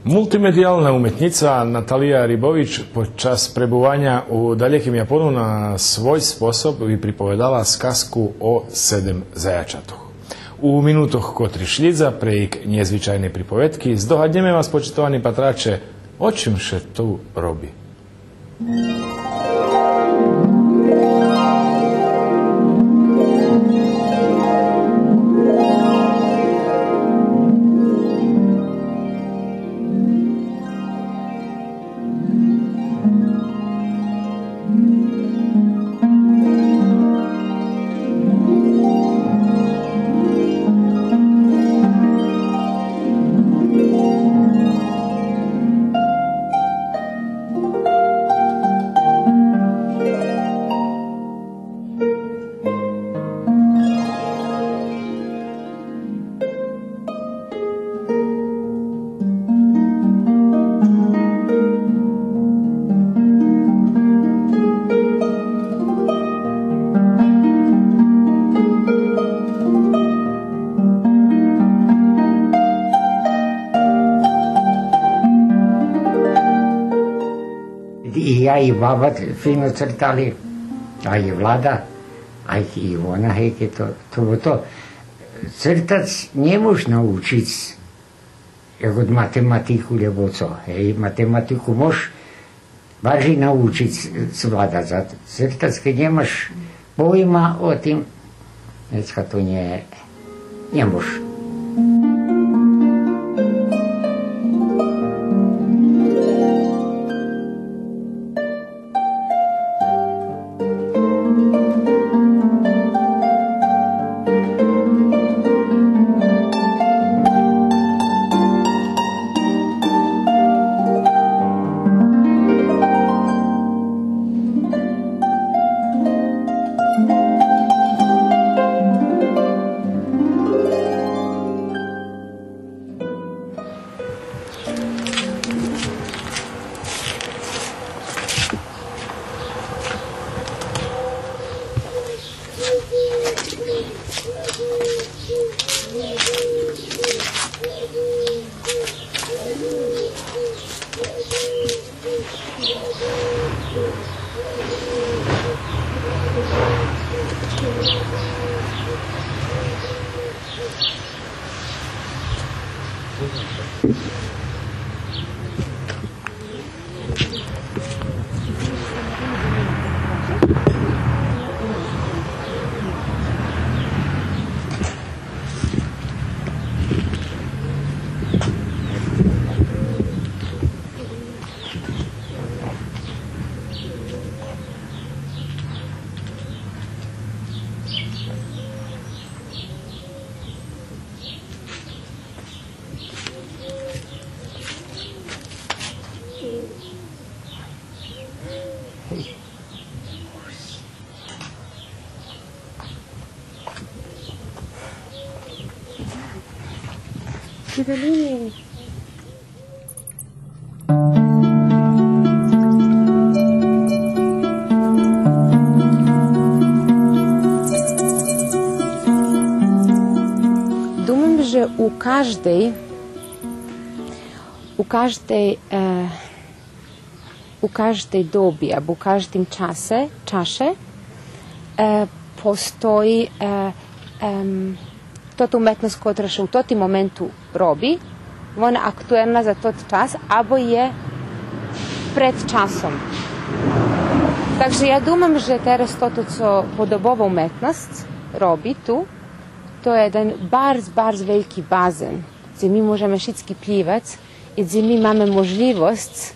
Multimedijalna umetnica Natalija Ribović počas prebuvanja u dalekim Japonu na svoj sposob bi pripovedala skazku o 7 zajačatoh. U minutoh kotri šljiza prejik njezvičajne pripovedki zdohadnjeme vas, počitovani patrače, o čim še tu robi. Ja i baba fino crtali, a i Vlada, a i ona heke to. Crtac ne moš naučit, jak od matematiku lebo co. Matematiku moš barži naučit Vlada. Crtac, kad nemaš pojma o tim, necka to ne moš. Думам, že u každej dobi, або у každým čase postoji tota umetnost koja še u toti momentu robi, ona aktuelna za tot čas, abo je pred časom. Takže ja думам, že teraz toto, co podobova umetnost robi tu, to je jedan bardzo veliki bazen, gdje mi možemo šitski plivati i gdje mi imamo možljivost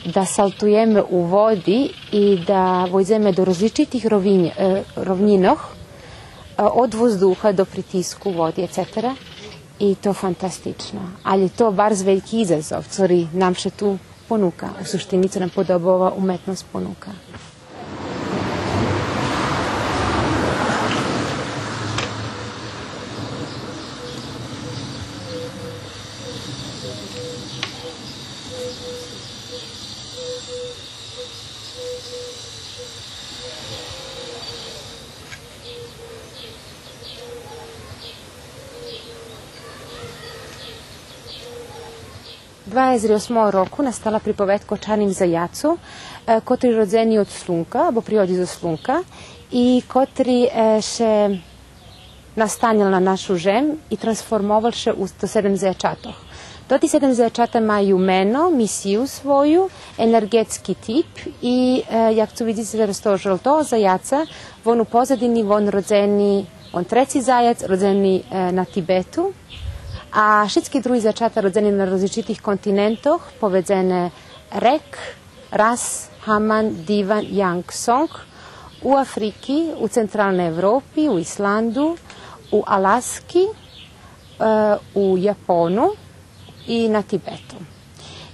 da saltujeme u vodi i da vojdeme do različitih rovninoh, od vozduha do pritisku vodi, etc. I to fantastično. Ali je to bardzo veliki izazov, który nam še tu ponuka. U suštini, co nam podobova umetnost ponuka. В 28 року настала приповедка о чарнім заяцу, котрий роdzeni od slunka, або приходить зо slunka, i котрий še nastanjal na našu žem i transformoval še do 7 zajačatoh. Toti 7 zajačata maju meno, misiju svoju, energetski tip i, jak tu vidite, raztožil to zajaca, on u pozadini, on rodzeni, on treći zajac, rodzeni na Tibetu, a všetky druhy zajačata rodzeni na različitih kontinentoh, povedzene Rek, Ras, Haman, Divan, Yang, Song, u Afriki, u centralnoj Evropi, u Islandu, u Alaski, u Japonu i na Tibetu.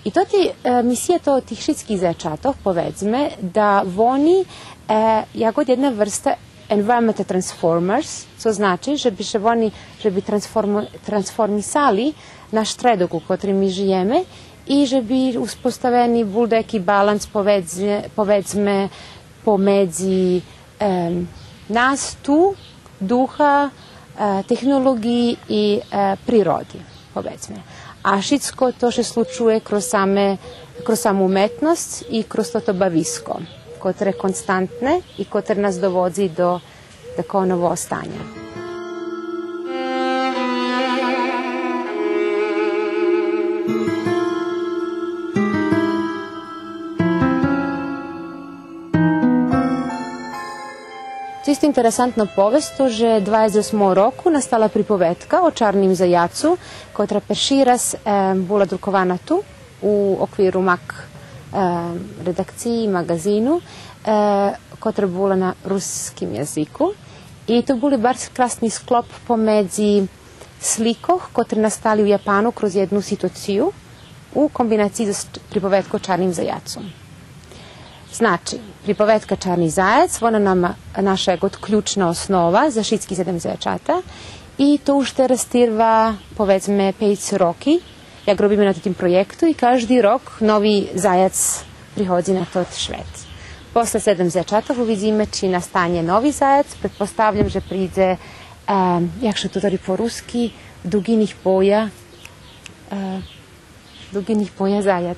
I to ti misija to tih všetkih zajačatov, povedzme, da oni jagod jedna vrsta environmental transformers, co znači, že bi transformisali naš stredok u kotri mi žijeme i že bi uspostaveni bul neki balans povedzme pomedzi nas tu, duha, tehnologiji i prirodi, povedzme. A všetko to še slučuje kroz samu umetnost i kroz toto bavisko, koje je konstantne i koje nas dovodi do tako novo stanja. Čisto interesantno povesto, že 28 roku nastala pripovedka o čarnim zajacu, koja Perširas bila drukovana tu, u okviru MAK redakciji, magazinu, koja bila na ruskim jeziku. I to bili bar krasni sklop pomedzi slikoh, koja nastali u Japanu kroz jednu situaciju u kombinaciji za pripovedku o čarnim zajacom. Znači, pripovedka Čarni zajac, ona nam naša je ključna osnova za šitski 7 zajačata i to už teraz trva, povedzme, 5 roki. Jak robíme na tom projektu i každý rok novi zajac prihodzi na tot švet. Posle 7 zajačatov uvidíme, či nastanje novi zajac. Pretpostavljam, že príde, jak še to tady po ruski, duginih boja zajac.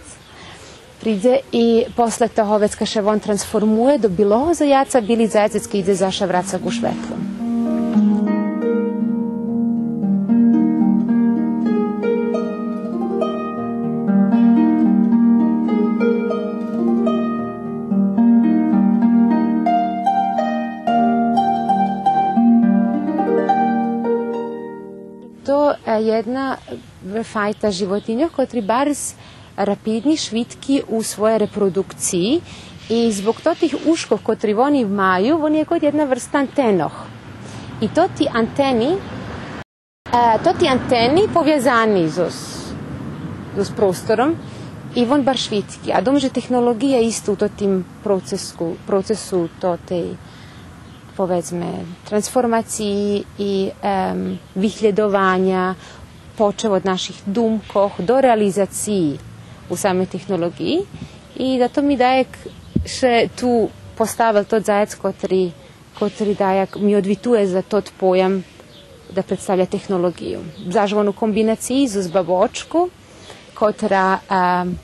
Príde i posle toho već kaše on transformuje do biloho zajaca, bili zajac koji ide zaša vraca ku švetlu. To je jedna fajta životinja koja barz rapidni, švitki u svojoj reprodukciji i zbog totih uškov kotri oni imaju, oni je kod jedna vrsta antenoh. I toti anteni povezani s prostorom i on bar švitski. A dom, že tehnologija isto u to tim procesu to tej, povedzme, transformaciji i vyhľadovania, počev od našich dumkoh do realizaciji u samej tehnologiji. I da to mi dajek še tu postavil tot zajec, kotri dajek mi odvituje za tot pojam da predstavlja tehnologiju. Zaživon u kombinaciji z babočku, kotra,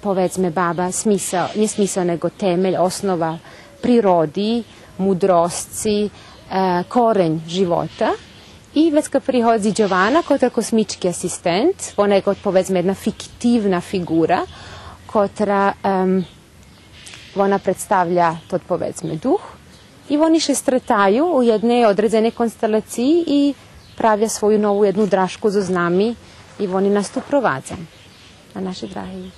povedzme, baba, smisao, nije smisao nego temelj, osnova prirodi, mudrosci, korenj života. I već kad prihodzi Giovanna, kotra kosmički asistent, ona je, povedzme, jedna fiktivna figura, kotra ona predstavlja tot, povedzme, duh. I oni še stretaju u jednej odredzene konstelaciji i pravja svoju novu jednu drašku z nami i oni nas tu provadza. Na naše dragi.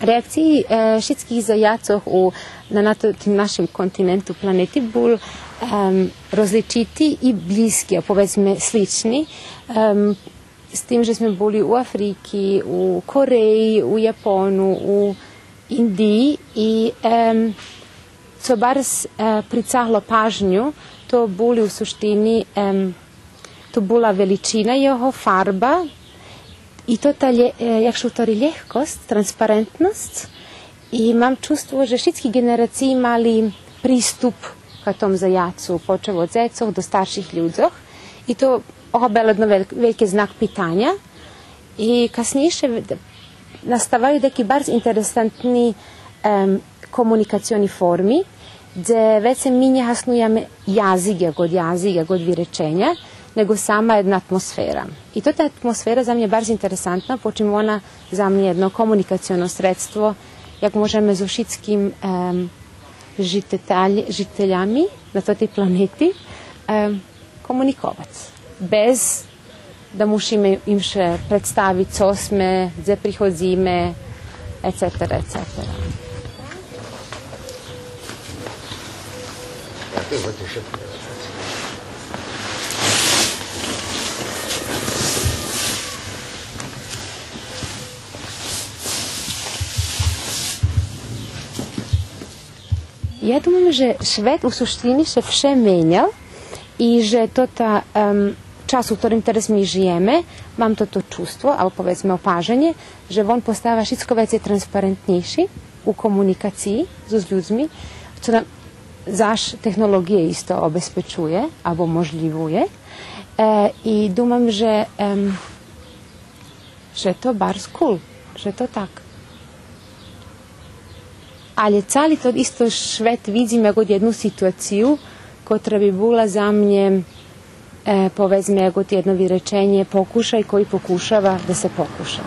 Reakciji všetkých zajacoch na našem kontinentu, planeti, bol rozličiti i bliski, povedzme slični, s tým, že sme boli u Afriky, u Koreji, u Japonu, u Indiji i co bar pricahlo pažnju, to boli u suštini, to bola veličina jeho, farba, i to ta, jakże to lehkost, transparentnost i mam čustvo, že všetky generaciji imali pristup ka tom zajacu, počev od zecov do starših ľudzoch i to ohobelo jedno velike znak pitanja i kasnije nastavaju neki bar interesantni komunikacioni formi, gde već se mi ne hasnujeme jazike god virečenja, nego sama jedna atmosfera. I to ta atmosfera za mne je bar interesantna, počim ona za mne jedno komunikaciono sredstvo, jak možeme so všetkým žiteljami na toj planeti komunikovati. Bez da musíme im še predstaviti, co sme, gde prihodzíme, etc., etc. Ja думам, že svet u suštini se vše menjal i že to ta čas u ktorom teraz mi žijeme, mam to čustvo, alebo povedzme opažanje, že on postava všetko veci transparentnejší u komunikaciji s ľuďmi, čo nam zaš tehnologije isto obezpečuje, alebo možljivuje. I думам, že to bar cool, že to tak. Ali cali to isto švet vidim kot jednu situaciju, koja bi bila za mnje, povedzme, kot jedno virečenje, pokušaj koji pokušava da se pokuša.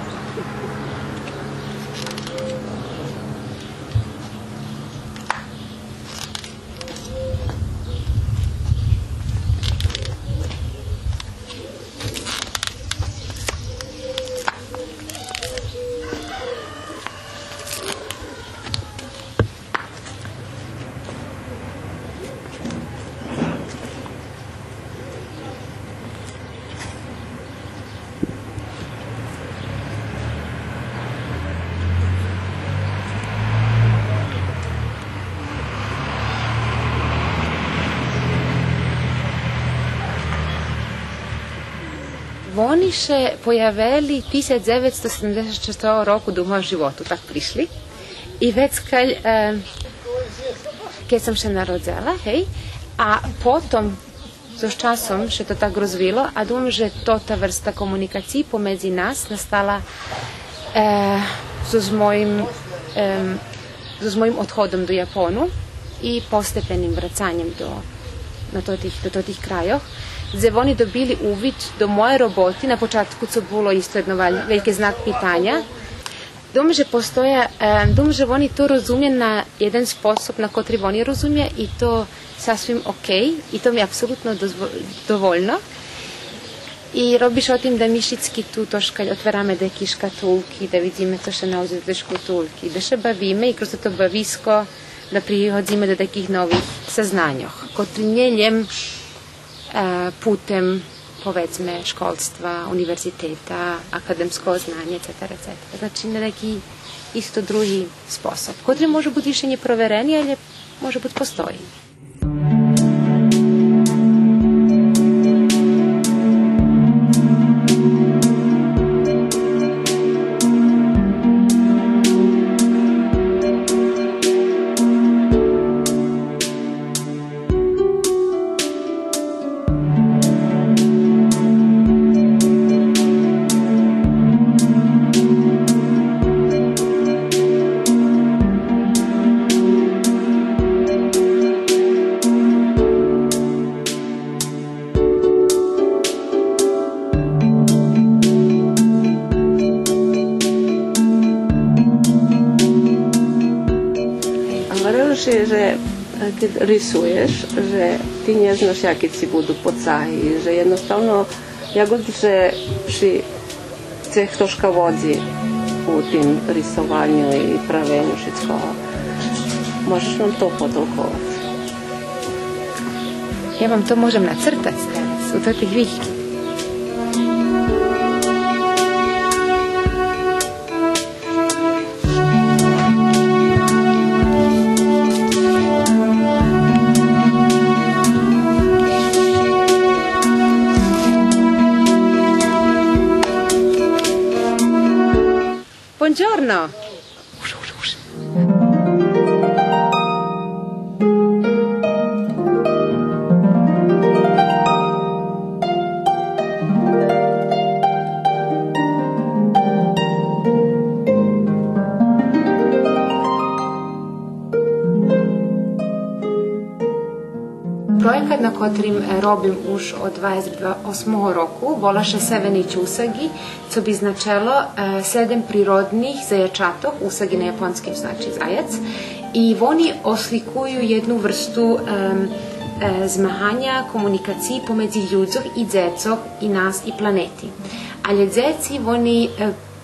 Oni še pojavili 1974 roku do mojeg životu, tak prišli. I već kad sam še narodzela, hej, a potom s časom še to tak rozvilo, a думам, že to ta vrsta komunikacije pomedzi nas nastala s mojim odhodom do Japonu i postepenim vracanjem do tih krajoh, gdje oni dobili uvid do moje roboti. Na početku to bilo isto jedno velike znak pitanja. Думам, že oni to rozumie na jeden spôsob, na ktorý oni rozumie i to sasvim okej i to mi je apsolutno dovoljno. I robiš o tim da mi všetky tu toška otvarame deky škatulky, da vidíme to, što nalazi do škatulky, da še bavíme i kroz to bavisko da prihodzíme do takých nových saznanjoh, kotri njeljem putem povedzme školstva, univerziteta, akademsko znanje, etc. Znači na neki isto drugi sposob, kotri može biti više neprovereni, ali može biti postoji. Že kad rysuješ, že ti ne znaš jakie ci budu pocahi, že jednostavno jagod, že si ceh troška vodzi u tim rysovanju i pravenju všetkoho. Možeš nam to potolkovati? Ja vam to možem nacrtati teraz, u toj hvihki. Buongiorno. Projekat, na kotrým robim už od 28. roku, vola še Sevenić usagi, co bi značilo 7 prirodnih zajačatov, usagi na japonskim znači zajac, i oni oslikuju jednu vrstu zmahanja, komunikaciji pomedzi ljudzov i dzecov i nas i planeti. Ali dzeci, oni,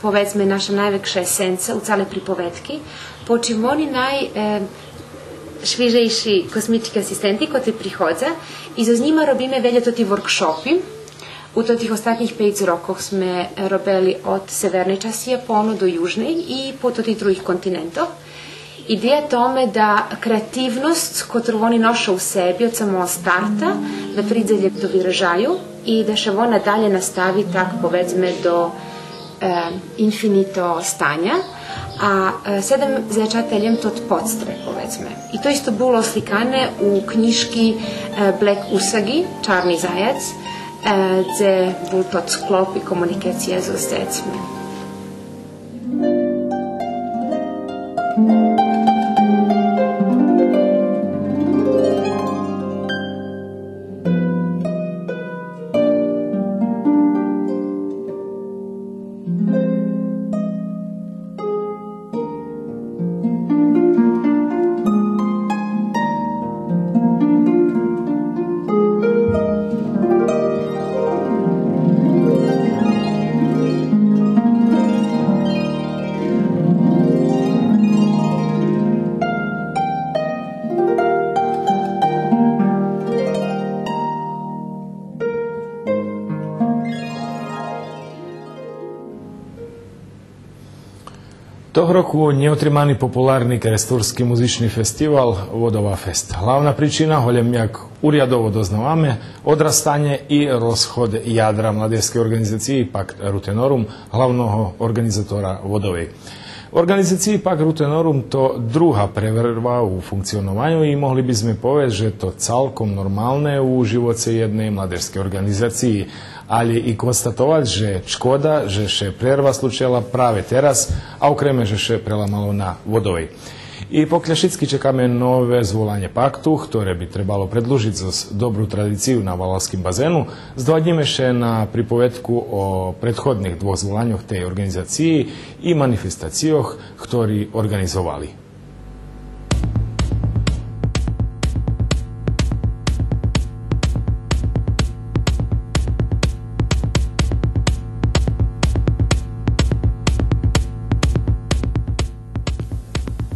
povedzme, naša najvekša esenca u cale pripovetki, počim oni švižejši kosmički asistenti koji prihodza i za njima robime velje toti workshopi. U totih ostatnjih 5 rokov sme robili od severne časti Japonu do južne i po totih drugih kontinentov. Ideja tome da kreativnost, koju oni noše u sebi od samog starta, da pridzelje do vyražaju i da še ona dalje nastavi tako povedzme do infinito stanja, a 7 zajačateljem tot podstre, povedzme. I to isto bilo oslikane u knjiški Black Usagi, Čarni zajac, gdje bol tot sklop i komunikacija s ostecmi. Того року неотриманий популярний кресторський музичний фестивал «Водова фест». Главна причина – голем, як урядово дознаваме, одрастання і розход ядра младежської організації «Пакт Рутенорум», главного організатора «Водової». Organizaciji pak Rutenorum to druga prevrva u funkcionovanju i mogli bismo povedati, že to celkom normalne u živoce jednej mladežske organizaciji, ali i konstatovati, že škoda, že še prerva slučela prave teraz, a okreme, že še prelamalo na Vodovej. I po Kľašicky čekáme nové zvolanie paktu, ktoré by trebalo predĺžiť zo dobrú tradíciu na Valavským bazénu. Zdôvodníme še na pripovedku o predchodných dvoch zvolanioch tej organizácii i manifestácioch, ktorí organizovali.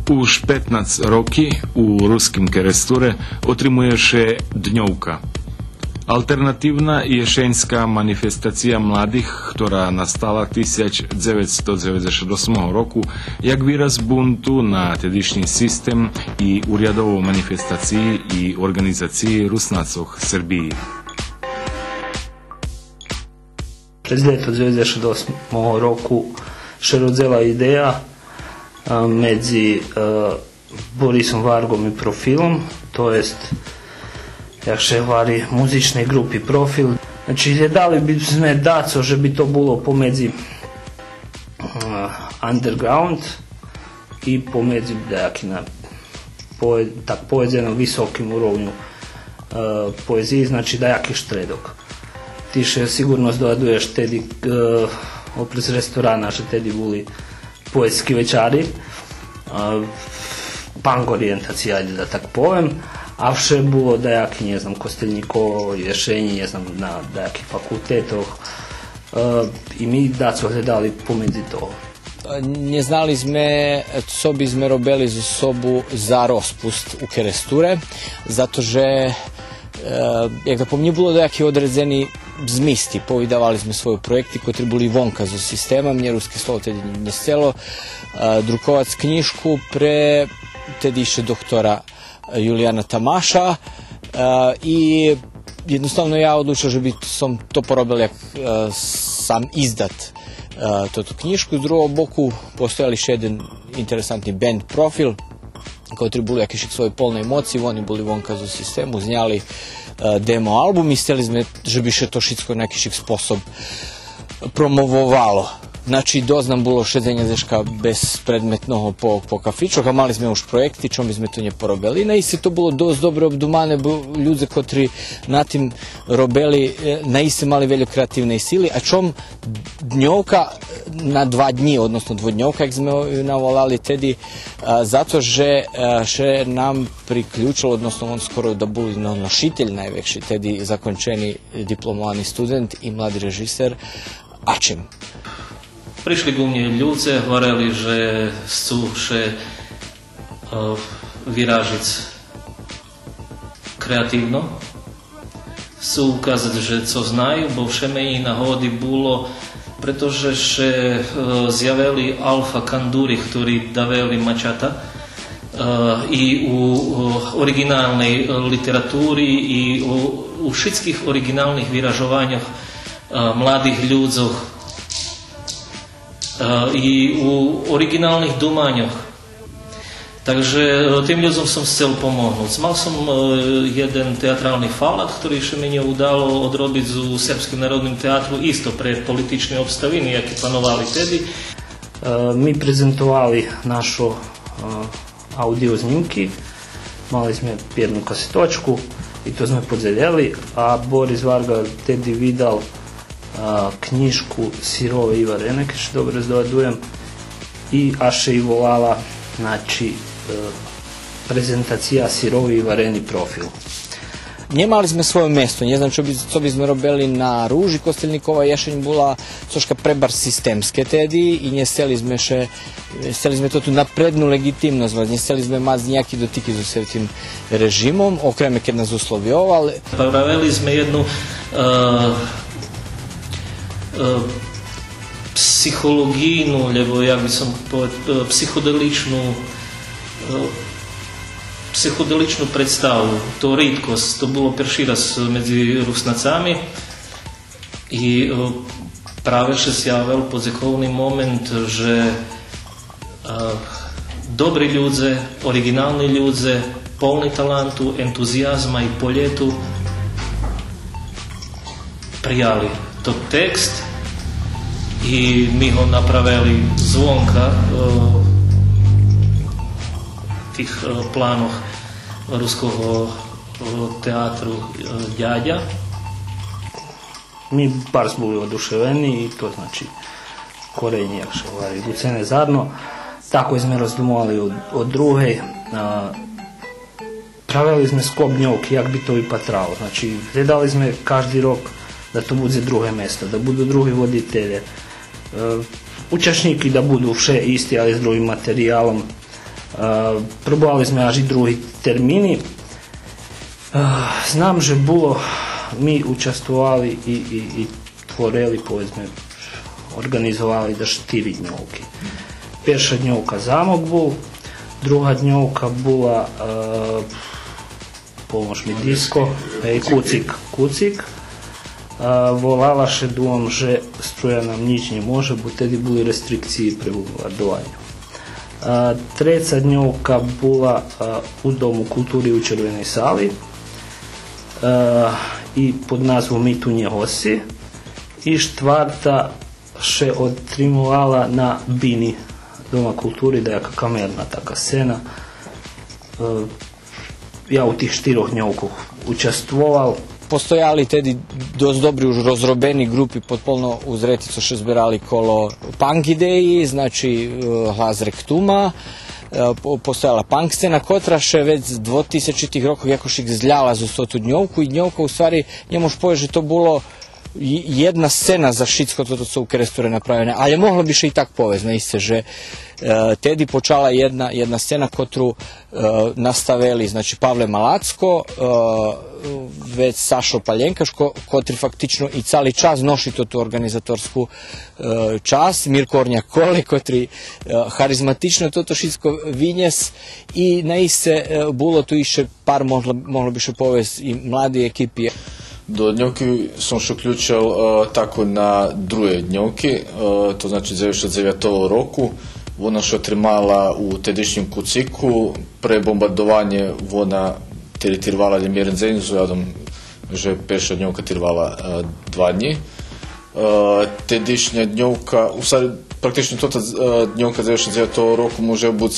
Už 15 roky u ruskim keresture otrimuje Dňovka. Alternatívna ješeňská manifestácia mladých, ktorá nastala 1998 roku, jak výraz buntu na tedišný systém i uriadovou manifestácii i organizácii Rusnácoch Srbiji. Přes ljeto 1998 roku še rodzela ideja medzi Borisom Vargom i Profilom, to jest jak še vari muzičnej grupi Profil. Znači, hľadali by sme daco, že by to bolo pomedzi underground i pomedzi dejaki na tak pojedzenom visokim urovnju poeziji, znači dejaki štredok. Ti še sigurno zdojaduješ tedi oprez restorana, že tedi boli poetski večari, punk orijentacija, ajde da tak povem, a vše bilo dejaki, ne znam, Kosteljnikovo rješenje, ne znam, na dejakih fakultetoh, i mi daco gledali pomedzi toho. Не знали сме co би сме робили за собу за розпуст у Керестуре, зато že jak da pomni bilo dejaki odredzeni zmisti, povydavali sme svoje projekty, koji boli vonka zo sistema, mne ruske slovo tedy ne stelo, drukovac knjižku pre tediše doktora Julijana Tamaša i jednostavno ja odlučio, že bi som to porobil jak sam izdat tu knjižku. Z drugog boku postojali še jedan interesantni band Profil, koji boli jakišik svoje polne emocije, oni boli vonka zo sistemu, znjali demo album i steli sme, že bi še to šitsko nekišik sposob promovovalo. Znači, doznam bilo šedzenja zeška bezpredmetnoho po kafičoch, a mali sme už projekti, čom bi sme to nje porobili. Na isti to bilo dost dobro obdumane ľudze, kotri na tim robili, na isti mali veljo kreativne sili, a čom Dňovka na 2 dni, odnosno dvodnjovka, jak sme ju navolali tedi, zato že še nam priključilo, odnosno on skoro da boli nošitelj najvekši, tedi zakončeni diplomovani student i mladi režiser, Ačim. Prišli ku mne ľudce, hovorili, že chcú še vyrážiť kreatívno. Chcú ukázať, že co znajú, bo všemení nahody bolo, pretože še zjavili Alfa Kanduri, ktorí daveli mačata i u originálnej literatúri i u všetkých originálnych vyražovanjach mladých ľudzoch i u originálnych dumaňoch. Takže tým ľuďom som chcel pomôcť. Mal som jeden teatrálny falat, ktorý še mene udalo odrobiť z Srbským národným teatru isto pre političné obstaviny, aké panovali tedy. Mi prezentovali našu audio snimky, mali sme jednu kasetočku i to sme podeljeli, a Boris Varga tedy vidal knjižku Sirove i varene, keď dobro zdovadujem, i aše i volala, znači, prezentacija Sirovi i vareni Profil. Nemali sme svoje mesto, ne znam co bi sme robili na Rúži. Kosteljnikova ješenj bola troška prebar sistemske tedi i ne steli sme to tu naprednu legitimnost, ne steli sme mať nejaký dotyky so svetim režimom, okreme keď nas uslovioval. Pravili sme jednu psychologijnu, lebo ja by som povedal psychodeličnú predstavu. To ritkosť, to bolo prvý raz medzi Rusnacami i práve še sjavil podzekovný moment, že dobri ľudze, originálni ľudze, polni talentu, entuzijazma i poljetu prijali to tekst i mi ho napravili zvonka tých plánoch ruského teatru Ďaďa. Mi bar smo bili oduševeni i to znači korenje, jak še govori, Lucene Zadno. Tako smo razdumovali od druge. Pravili smo sklop dňovky, jak by to vypatralo. Znači, gledali smo každý rok da to bude druge mesto, da budu drugi voditelje. Učašniki da budu vše isti, ali s drugim materijalom. Probovali smo až i drugi termini. Znam, že bilo mi učestvovali i tvorili, povedzme, organizovali da 4 dňovky. Perša dňovka Zamok bol, druga dňovka bola pomož mi disko, Kucik. Volala še dom, že struja nam nič ne može, bo tedy boli restrikciji pri vladovanju. Treća dňovka bola u Domu kulturi u Červenoj sali i pod nazvom Mi tu nje hosi. I štvrta še odtrimovala na Bini Doma kulturi, da je kamerna taka scena. Ja u tih 4 dňovkov učestvoval. Postojali tedy dosť dobri už rozrobeni grupi potpolno uz Retico še zbirali kolo punk ideji, znači Hlas Rektuma, postojala punk scena, kotra še već 2000-ih rokov jakošik zljala za tu dňovku i dňovka u stvari njemož poje, že to bilo jedna scena za všetko toto co u Keresture napravené, ale mohlo by še i tak povedzme iste, že tedy počala jedna scena kotru nastavili, znači Pavle Malacko, već Sašo Paljenkaško, kotri faktično i cali čas noši tu organizatorsku čast, Mirko Ornjakoli, kotri harizmatično toto všetko vinjes i naiste bilo tu iše par, mohlo bi še povesti i mladi ekipi. До дневки съм ще включил тако на друге дневки, то значи 99 року. Вона що тримала у тедишнім Куцику, при бомбардуванні вона тривала мірен день, згадом, вже перша дневка тривала 2 дні. Тедишня дневка, практично тота дневка 99 року може бути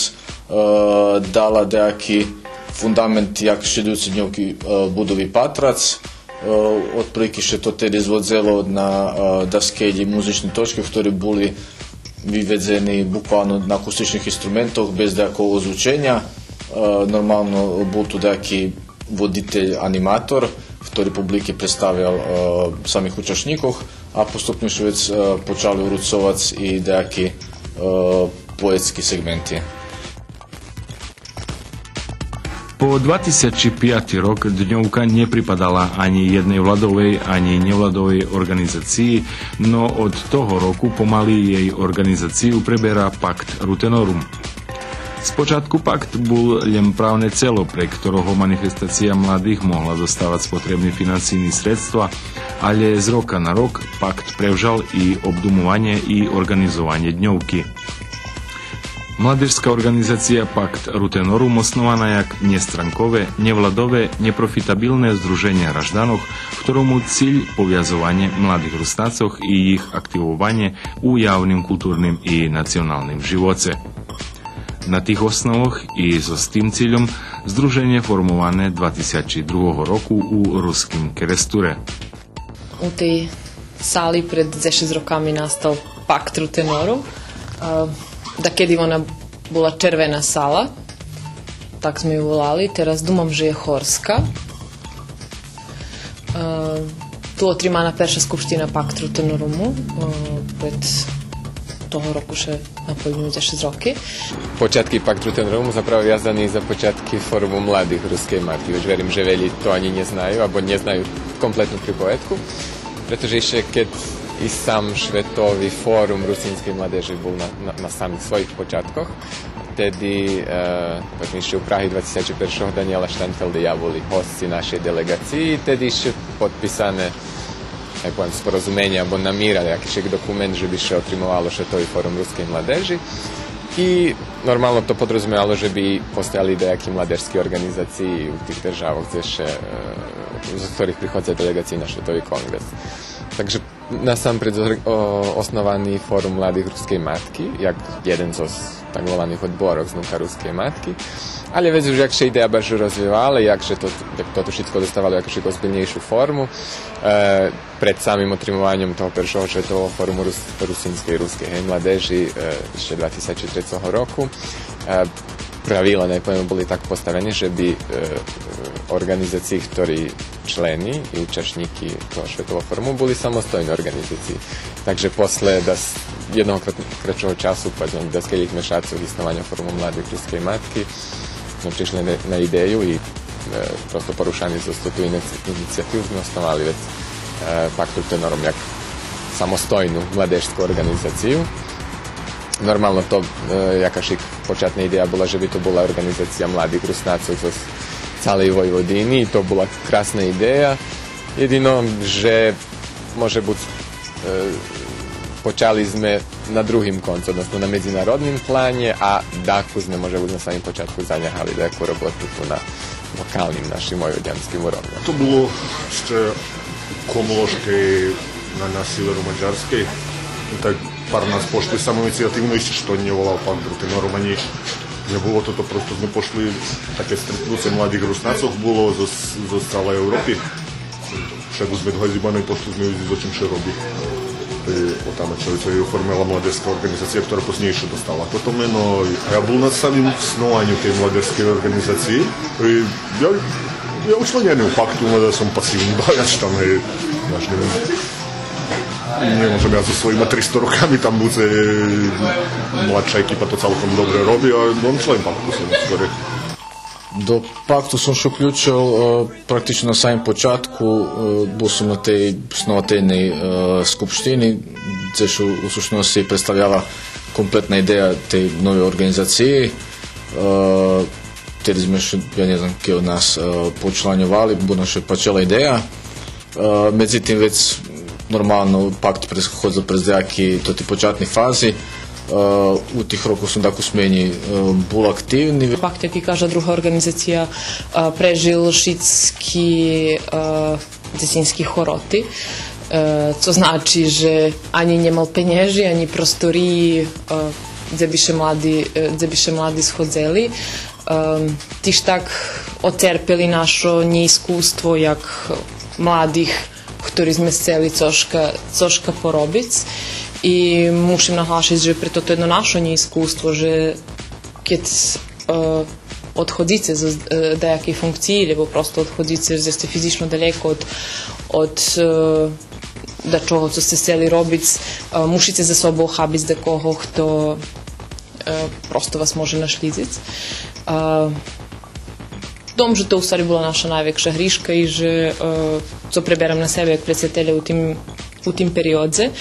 дала деякий фундамент, як слідуючі дневки будові Патрац. Отприки ще то tedy zvodzelo na daskeli muzične točke, ktoré boli vyvedzeni bukvalno na akustičnih instrumentoch bez nejakého ozvučenja. Normalno bol tu nejaký voditeľ, animator, ktorý publike predstavljal samih učašníkov, a postupne še već počali urucovať i nejaké poetski segmenti. Po 2005 rok dňovka nepripadala ani jednej vladovej, ani nevladovej organizácii, no od toho roku pomaly jej organizáciu preberá Pakt Rutenorum. Spočátku pakt bol len právne celo, pre ktorého manifestácia mladých mohla dostávať potrebné finančné sredstva, ale z roka na rok pakt prevzal i obdumovanie i organizovanie dňovky. Mládežská organizácia Pakt Rutenorum osnovaná jak nestrankové, nevladové, neprofitabilné združenie Raždanoch, ktorému cíľ poviazovanie mladých Rusnácoch i ich aktivovanie u javným kultúrnym i nacionálnym živote. Na tých osnovách i so s tým cíľom združenie formované 2002 roku u Ruským Keresture. U tej sáli pred 6 rokami nastal Pakt Rutenorum. Da kedy ona bola červená sala, tak sme ju volali, teraz думам, že je Horska. Tu otримана перша skupština Pakt Rutenorumu pred toho roku še napovednú za 6 roky. Počatky Pakt Rutenorumu zapravo vjazaný za počatky forumu mladých Ruskej Matky. Už verím, že veľi to ani neznajú, alebo neznajú kompletnú pripovedku, pretože ešte keď i sam Švetový fórum rusínskej mladeži bol na samých svojich počiatkoch. Vtedy, ešte u Prahy 21. Daniela Steinfelda ja boli hostci našej delegácii, tedy ešte podpísané sporozumenia alebo namíra, jaký dokument, že by še otrimovalo Švetový fórum ruskej mladeži. I normalno to podrazumevalo, že by postojali nejaké mladežské organizácii u tých državoch, z ktorých prichádza delegácií na Švetový kongres. Takže Насамперед оснований форум младих руської матки, як один з так званих odborov znuka ruskej matky. Ale već už jak se ideja baš rozvívala, jak to všetko dostávalo jakže ozbiljnejšiu formu, pred samým otrimovanjem toho prvého svetového forumu rusinskej i ruskej mladeži ešte 2003 roku, pravila najprve boli tak postavene, že by organizácii, ktorí členi i účastníci toho svetového forumu boli samostojné organizácie. Takže posle jednoho kratšieho času, povedzme, dospelých mešácov vysnovania forumu mladých ruskej matky, sme prišli na ideju i prosto porušani za tu inicijativu sme osnovali već Pakt Trutenorum jak samostojnu mladežsku organizaciju. Normalno to, jakašik početna ideja bila, že bi to bila organizacija mladih Rusnacov z celej Vojvodini i to bila krasna ideja. Jedino, že može biti počali sme na drugim koncu, odnosno na međunarodnim planje, a daku sme može biti na samim početku zanjahali daku robotu tu na lokalnim našim vojvođanskim urovnjama. To bilo ще Комолошкой на северу Маđarskej. Так пар нас пошли самоинициативно ище, што не волал Пакт Трутенорум, они не було то просто sme пошли таке стритнуце младих руснацов було за цялой Европи. Шегу sme догазибано и пошли sme за чим ще роби. Отаме човека je оформила младежка организација, ktorá познейше достала toto meno. Ja bol na samým snovanju tej mladežskej organizácie. Ja učleněný u paktu, ale som pasívny bájač tam, hej. Nemôžem ja so svojimi 300 rokami tam bude mladšia ekipa to celkom dobre robí, a on člen paktu som skôr. До пакту съм се включил практично на самом початку, бил съм на tej основателnej skupštini, gdje u suštnosti predstavljava kompletna ideja tej nove organizacije. Tedy sme, ja ne znam, kje od nas počlanjovali, bo naša počela ideja. Međutim, već normalno pakt prehodil prez nejakі toti počatni fazi. U tih roku som tako smeni bol aktivni. Pakt, jak i každá druhá organizácia, prežil šitský detinský choroty. Co znači, že ani nemal penieži, ani prostorí, gde by še mladi schodzeli. Tiž tak oterpeli našo neiskustvo, jak mladih, ktorí sme chceli coška porobic. I musim naglašiti, že preto to jedno našo neiskustvo, že keď odhodíte z nejakej funkciji, lebo prosto odhodíte, že ste fyzično daleko od čoho, co ste chceli robiť, musíte za sobou chábiť da koho, kto prosto vas može našliziť. Dom, že to u stvari bila naša najveća hriška i že co preberam na sebe jak predsjedatelja u tim periodze.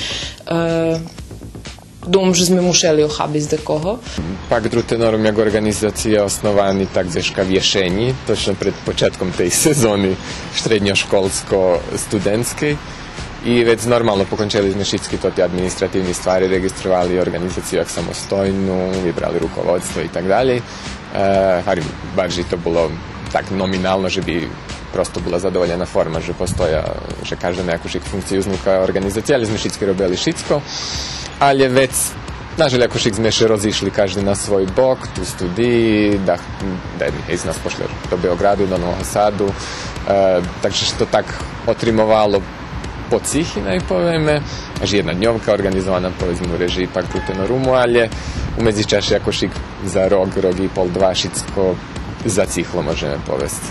Dom, že sme mušeli ohabiti da koho. Pakt Trutenorum jak organizacija osnovani tak zeška vješenji, točno pred početkom tej sezoni srednjoškolsko-studentskej. I već normalno pokončili sme šitski toti administrativni stvari, registrovali organizaciju jak samostojnu, vybrali rukovodstvo i tak dalje. Barži to bilo tak nominalno, že bi prosto bila zadovoljena forma, že postoja, že každa nejakú šik funkciju uznuka organizacije, ali sme šitski robili šitsko. Ali već, nažalj, ako šik sme še rozišli každi na svoj bok, tu studiji, da iz nas pošli do Beogradu, do Novog Sadu, takže što tak otrimovalo po cihi, najpoveme, až jedna dňovka organizovana povedzme u režiji Pakt Trutenorumu, ali u medzičaši ako šik za rok i pol, dva šitsko zacihlo možeme povesti.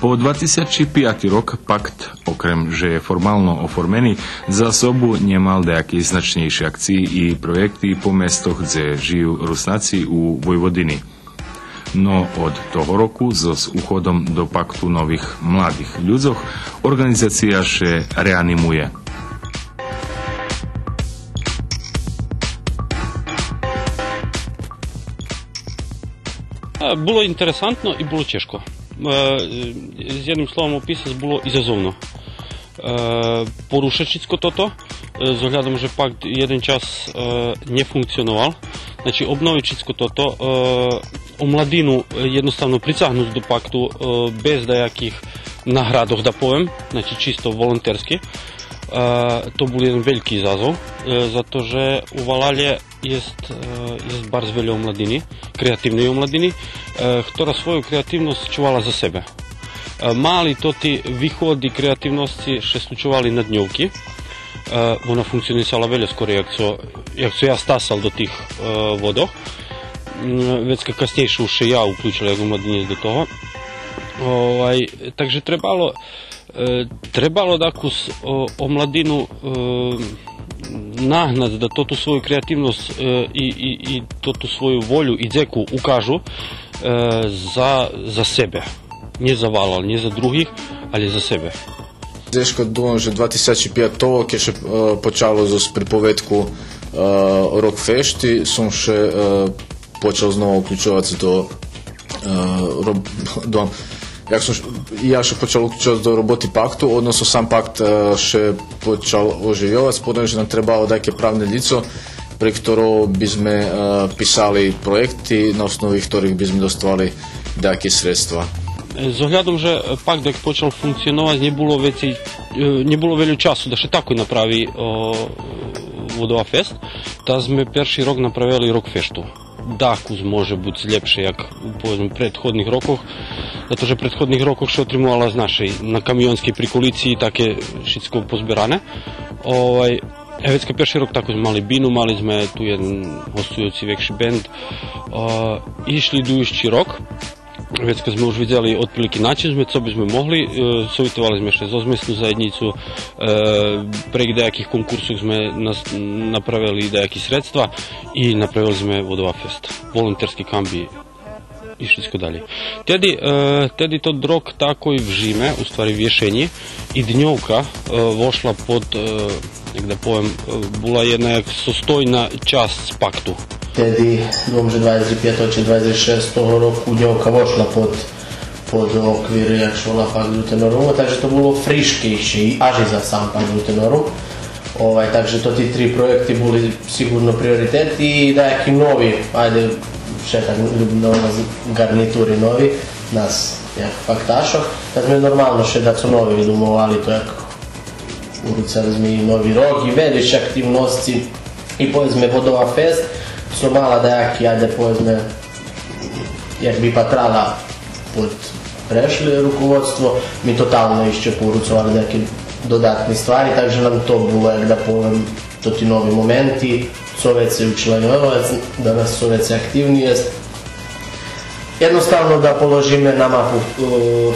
Po 25. rok pakt, okrem že je formalno oformeni, za sobu nemal nejaké značnejšie akciji i projekty po mestoch, kde žijú Rusnaci u Vojvodini. No od toho roku s uchodom do paktu nových mladých ľudzoch organizácia še reanimuje. Було інтересантно і було тяжко. З jednym словом описати було ізазовно. Порушачицько тото, з оглядом, що пакт один час не функціонував. Значить, обновичицько тото, omladinu jednostavno pricahnuti do paktu bez nejakých nahradov, da povem, znači čisto volonterski. to bol jeden veľký izazov, zato že u Valalje jest bardzo veľa omladiny, kreatívnej omladiny, ktorá svoju kreatívnosť čuvala za sebe. Mali to ti východy kreatívnosti še slučovali na dňovky. Ona funkcionisala veľa skoro, jak co ja stasal do tých vodoch. Već kasnejšie už ja uključila jak omladinec do toho. Takže trebalo takú omladinu nahnať, da to tu svoju kreativnost i to tu svoju volju i dzeku ukažu za sebe. Nie za Valal, nie za drugih, ali za sebe. Deško думаю, že 2005 keď še počalo z pripovedku Rockfesti, som še počal znova uključovati ja še počal uključovati do roboti paktu, odnosno sam pakt še počal oživjovati, potom že nam trebalo dajke pravne lico, pre ktorého by sme pisali projekty, na osnovi ktorých by sme dostali dajke sredstva. Z ohľadom, že pakt, jak počal funkcionovať, nebolo veľa času, da še tako napravi Vodova Fest, ta sme perši rok napravili Rockfestu. Dakus može biti ljepše, jak u prethodnih rokoch, zato že v prethodnih rokoch še otrimovala z našej na kamionskej prikolici i také všetko pozberane. Vecka perši rok tako sme mali binu, mali sme tu jedan hostujúci vekši band. Išli idujući rok, vecka sme už vidjeli otprilike način sme, co by sme mohli, sovitovali sme še za zmestnu zajednicu, prek dejakih konkursov sme napravili dejakih sredstva i napravili sme Vodova Fest, volonterski kambi i všetko dalje. Tedy to drog tako i v Žime, u stvari v Ješenji, i dňovka vošla pod, jak da povem, bula jedna jak sostojna čast z paktu. Tedy, dúfam, že 25. či 26. roku dňovka vošla pod okvir, jak šla Pakt Rutenoru, takže to bolo friškejšie, až i za sám Pakt Rutenoru. Takže to tí tri projekty boli sigurno prioriteti i dajaki novi, ajde, še tak ljubno garnituri novi, nas, jak paktašo, da sme normalno še da su novi vidumovali to jak urucali sme i novi rok i veliš aktivnosti i povedzme Vodova Fest, so mala dajaki, ajde povedzme, jak bi patrala pod prešli rukovodstvo, mi totalno išće porucovali neke dodatne stvari, takže nam to bilo, jak da povem, to ti novi momenti, Sovjet se učlanjovac, da nas Sovjet se aktivni jest. Jednostavno da položime na mapu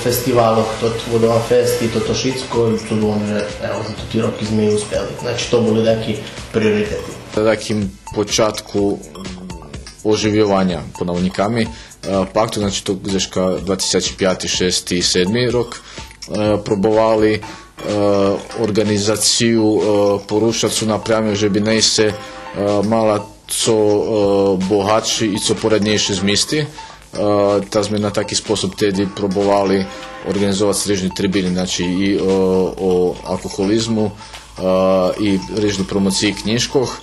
festivalov tot Vodova Fest i toto Šitsko i tu dvom, že evo, za to ti roki sme i uspeli. Znači to boli neki prioriteti. Takim počatku oživljovanja po navodnikami paktu, znači to gdeška 25., 6. i 7. rok probovali organizaciju porušat su napravljeno, že bi nej se mala co bohatši i co poradnejši zmisti. Ta sme na taki sposob tedy probovali organizovati srežni tribini, znači i o alkoholizmu i režni promociji knjižkoh.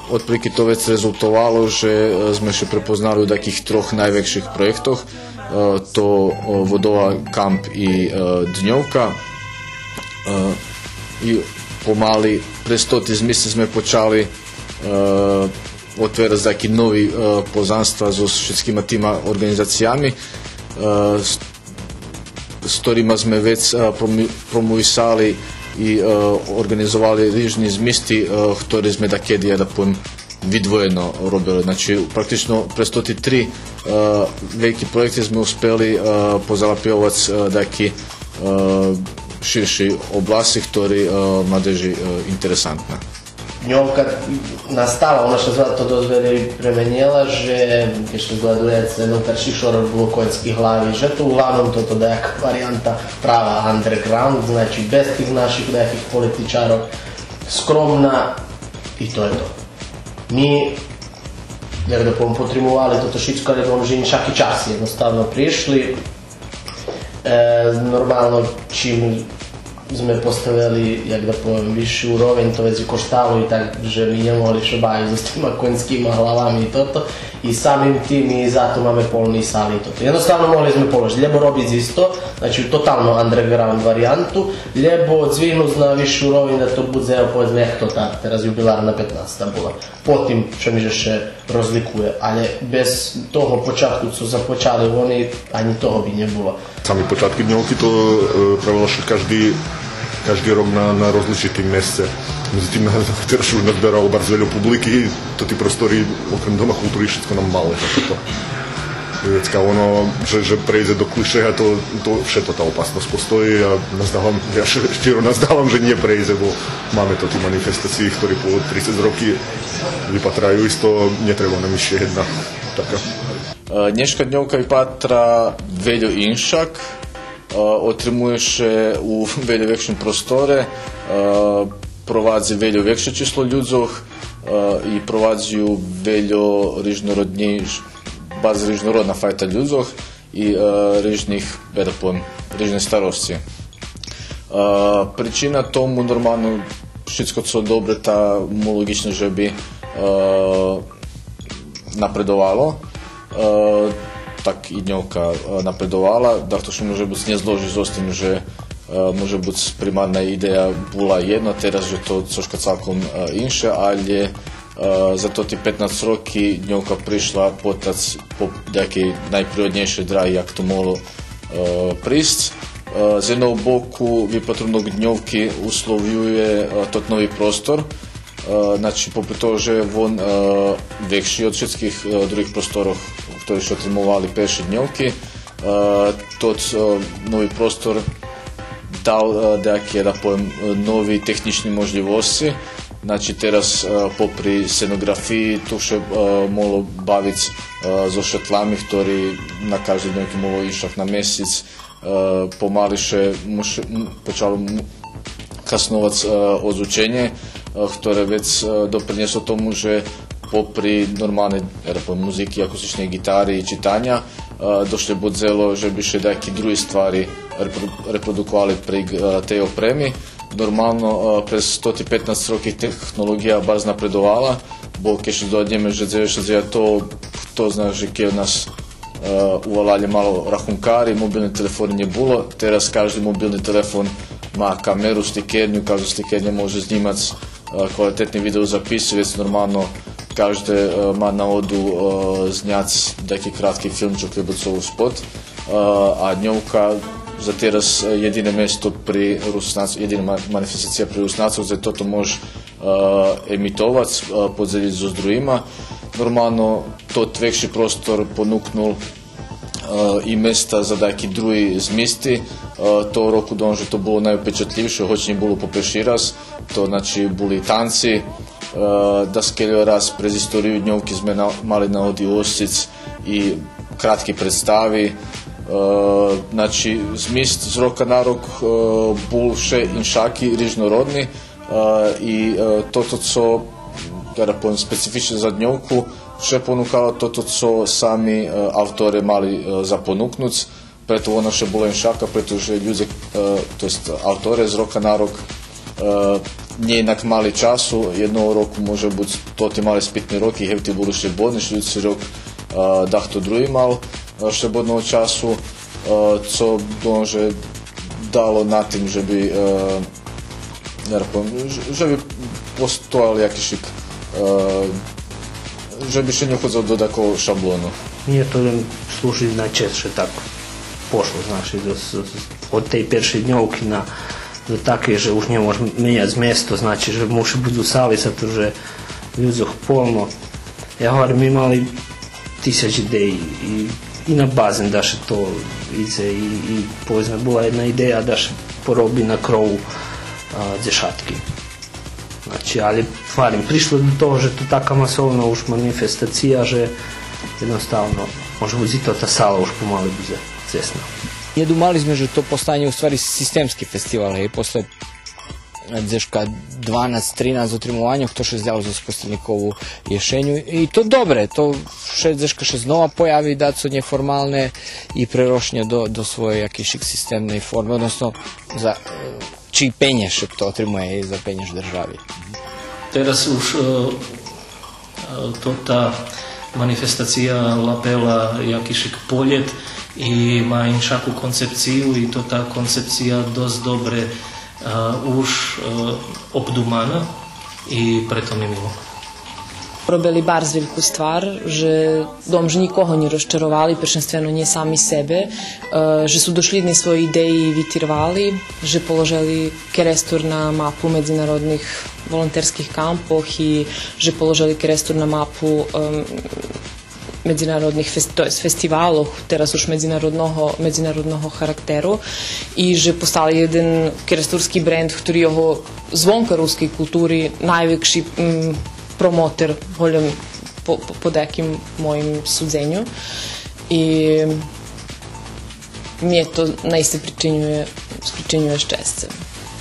Otprilike to već rezultovalo, že sme še prepoznali u takih troch najvekših projektoh, to Vodova kamp i Dňovka. I pomali prestoti zmisli sme počali otverati taki novi poznanstva z všetkima tima organizacijami, s ktorima sme već promovisali i organizovali rižni zmisti, ktoré sme takedy, da poviem, vidvojeno robili. Znači, praktično prestoti tri veliki projekti sme uspeli pozalapjovati taki širši oblasti, ktorý mladeži interesantna. Dňovka nastala, ona što zva to dozveri premenjela, že keď što gledujete unutarših šorov bilo konjskih hlavi, že to uglavnom toto dajaka varijanta prava underground, znači bez tih naših dajakih političarov, skromna i to je to. Mi, jer da potrimovali toto Šitsko, ali bom že čak i čas jednostavno prišli, normalno čim sme postavili, jak da povem, viši uroveň, to već je koštalo i tak, že mi ne mogli še baviti s tima konjskima hlavami i toto. i samim tim i zato máme polni sali i toto. Jednostavno mogli sme položiti, ljebo robiť isto, znači u totalno underground varijantu, ljebo dzvihnut na višu rovin da to bude, evo povedzme, jak to tak, teraz jubilarna 15. bola. Potim, čo mi še rozlikuje, ale bez toho počátku, co započali oni, ani toho by nebolo. Sami počátky dňovky to pravilo, že každý rok na rozličitým mjesce. Međutim, teraz už nazberalo bardzo veľa publiky, to ti prostori, okrem Doma kultúry, všetko nám malé. Vecka ono, že prejde do klišeja, to všetko tá opasnosť postojí a ja štíro nazdávam, že nie prejde, bo máme to tí manifestácii, ktorí po 30 roky vypatrajú isto, netreba nam ešte jedna taká. Dneška dňovka vypatra veľa inšak, отримуєш у veľa väčším prostore, провадzi veľa väčšie číslo ľudzov i провадзiju veľa bardzo różnorodna fajta ľudzov i różnych starosті. Причина тому нормально všetko co dobre, ta mu logično, že by napredovalo. Tak i dňovka napredovala, dakle što može biti nezloži s ostim, že može biti primarna ideja bula jedna, teraz že to coška celkom inše, ali za to ti 15 roki dňovka prišla potac po nejakej najprirodnejšej drahi, jak to mohlo prísť. Z jednog boku vypatrunnog dňovky uslovljuje tot novi prostor, znači poput toho, že on vekši od všetkých drugih prostorov, ktoré še otrimovali peši dňovky. Tot novi prostor dal nejaké, da poviem, novi tehnični možljivosti. Znači, teraz popri scenografiji tu še mohlo baviť so šatlami, ktorí na každej dňovky mohlo išak na mjesec. Pomališe počalo kasnovac odzvučenje, ktoré već doprineso tomu, že popri normalne muziki, akustične gitari i čitanja, došle budzelo, že bi še neki drugi stvari reprodukovali pri tej opremi. Normalno, prez 115 roki tehnologija bar napredovala, bo keď dođeme, že to zna, že kje od nas uvalali malo rahunkari, mobilni telefoni nie bilo, teraz každý mobilni telefon má kameru, stikernju, kažu stikernja može snimati kvalitetni video zapis, već normalno každé má na odu zňac taký krátký filmčok alebo celú spot. A dňovka za teraz jediné miesto pri Rusnácu, jediná manifestácia pri Rusnácu, že toto môže emitovať, podzeliť so druhýma. Normálno to väčší prostor ponúknul i mesta za taký druhý zmysty. Toho roku že to bolo najupečatlivšie, hoď nebolo po prší raz. To znači boli tanci, da skelio raz prez istoriju dňovky sme mali na odi Osic i kratki predstavi. Znači, zmist z roka na rok bol še inšaki rižnorodni i toto, co specifično za dňovku, še ponukalo toto, co sami autore mali za ponuknuc. Preto ono še bolo inšaka, pretože ľudia, to jest autore z roka na rok nie jednak mali času, jednog roku može biti to ti mali spitni rok i hevti budu še bodniš, ljudci rok dah to drugi mal še bodnog času, co donže dalo na tim, že bi postojali jakišik, že bi še ne chodzao do tako šablonu. Nije to služi najčešće tako pošlo, znači, od tej peršej dňovky do také, že už nemôže menjať mjesto, znači, že môže budu sali, zato že ľuďoch polno. Ja hovorím, my mali 1000 idejí i na bazen da še to ide i povedzme, bola jedna ideja da še porobi na krovu dešatky. Znači, ali hvalim, prišlo do toho, že to taká masovna už manifestacija, že jednostavno može biti to ta sala už pomali bude cesna. Nie dumali sme, že to postane u stvari sistemski festival i posle dzeška 12-13 otrimovanja, to še zdjelo za spostavnikovu ješenju i to dobre, to še dzeška še znova pojavi da su neformalne i prerošnje do svoje jakišik sistemnej forme, odnosno za čiji penješ to otrimuje i za penješ državi. Teraz už to tá manifestacija Lapela Jakišik Poljet i má inšakú koncepciju i to ta koncepcija dosť dobre už obdumana i preto mi milo. Робили барз велику ствар, že domž nikoho не rozčarovali, prvenstveno nie sami sebe, že su došli jedne svoje ideji i vytirvali, že položili kerestur na mapu međunarodnih volonterskih kampoh i že položili kerestur na mapu međunarodnih festivalov, teraz už međunarodnog charakteru i že postali jeden keresturski brand, ktorý jeho zvonka ruskej kulturi najväčší promoter, voljom po nekim mojim sudzenju i mnie to naiste pričinjuje šťastie.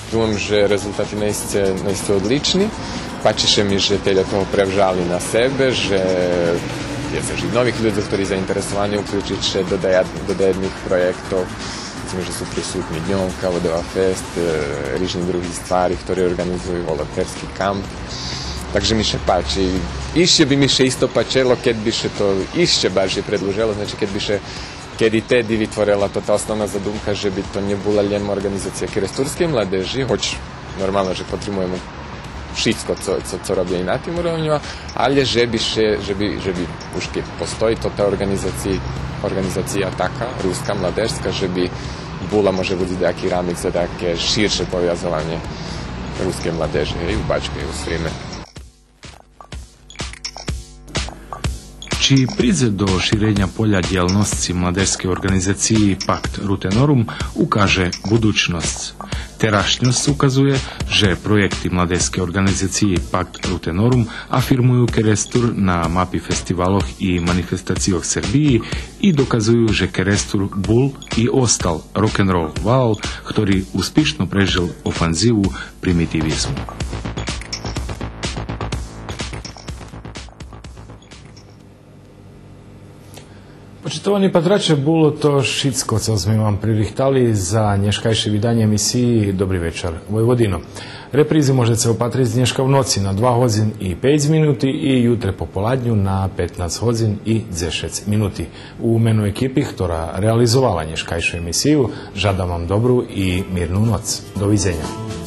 Думам, že rezultati naiste odlični, pačiše mi, že telja toho prevžali na sebe, že je sa žiť nových ľudí, ktorí zainteresovaní uključiť še do jedných projektov. Myslím, že sú prisutni Dňovka, Vodova Fest, rýžni druhých stvari, ktorí organizujú volonterský kamp. Takže mi še pači. Išće bi mi še isto pačelo, kad bi še to išće baš je predluželo, znači kad i tedi vytvorila to ta osnovna zadumka, že bi to ne bila len organizacija keresturske mladeži, hoć normalno, že potrebujemo všetko, co robia i na tim urovnjima, ali že bi už keď postoji to ta organizacija taka, ruska, mladežska, že bi bula može biti daki ramik za dake širše povezovanje ruske mladeže i u Bačkoj i u Srime. Či príde do šírenja poľa dielnosti mladežskej organizácii Pakt Rutenorum ukáže budućnosť. Terašnosť ukazuje, že projekty mladežskej organizácii Pakt Rutenorum afirmujú kerestur na mapi festivaloch i manifestácioch Srbiji i dokazujú, že kerestur bol i ostal rock'n'roll val, ktorý úspešno prežil ofanzívu primitivizmu. Počitovani patrače, bolo to všetko, co sme vám pririchtali za dneškajšie vydanie emisiji Dobrý večer Vojvodino. Reprízy môžete opatriť dneška v noci na 2 hodin i 5 minúty i jutre popoladnju na 15 hodin i 10 minúty. U menu ekipi, ktorá realizovala dneškajšiu emisiju, žadam vám dobrú i mirnú noc. Doviđenja.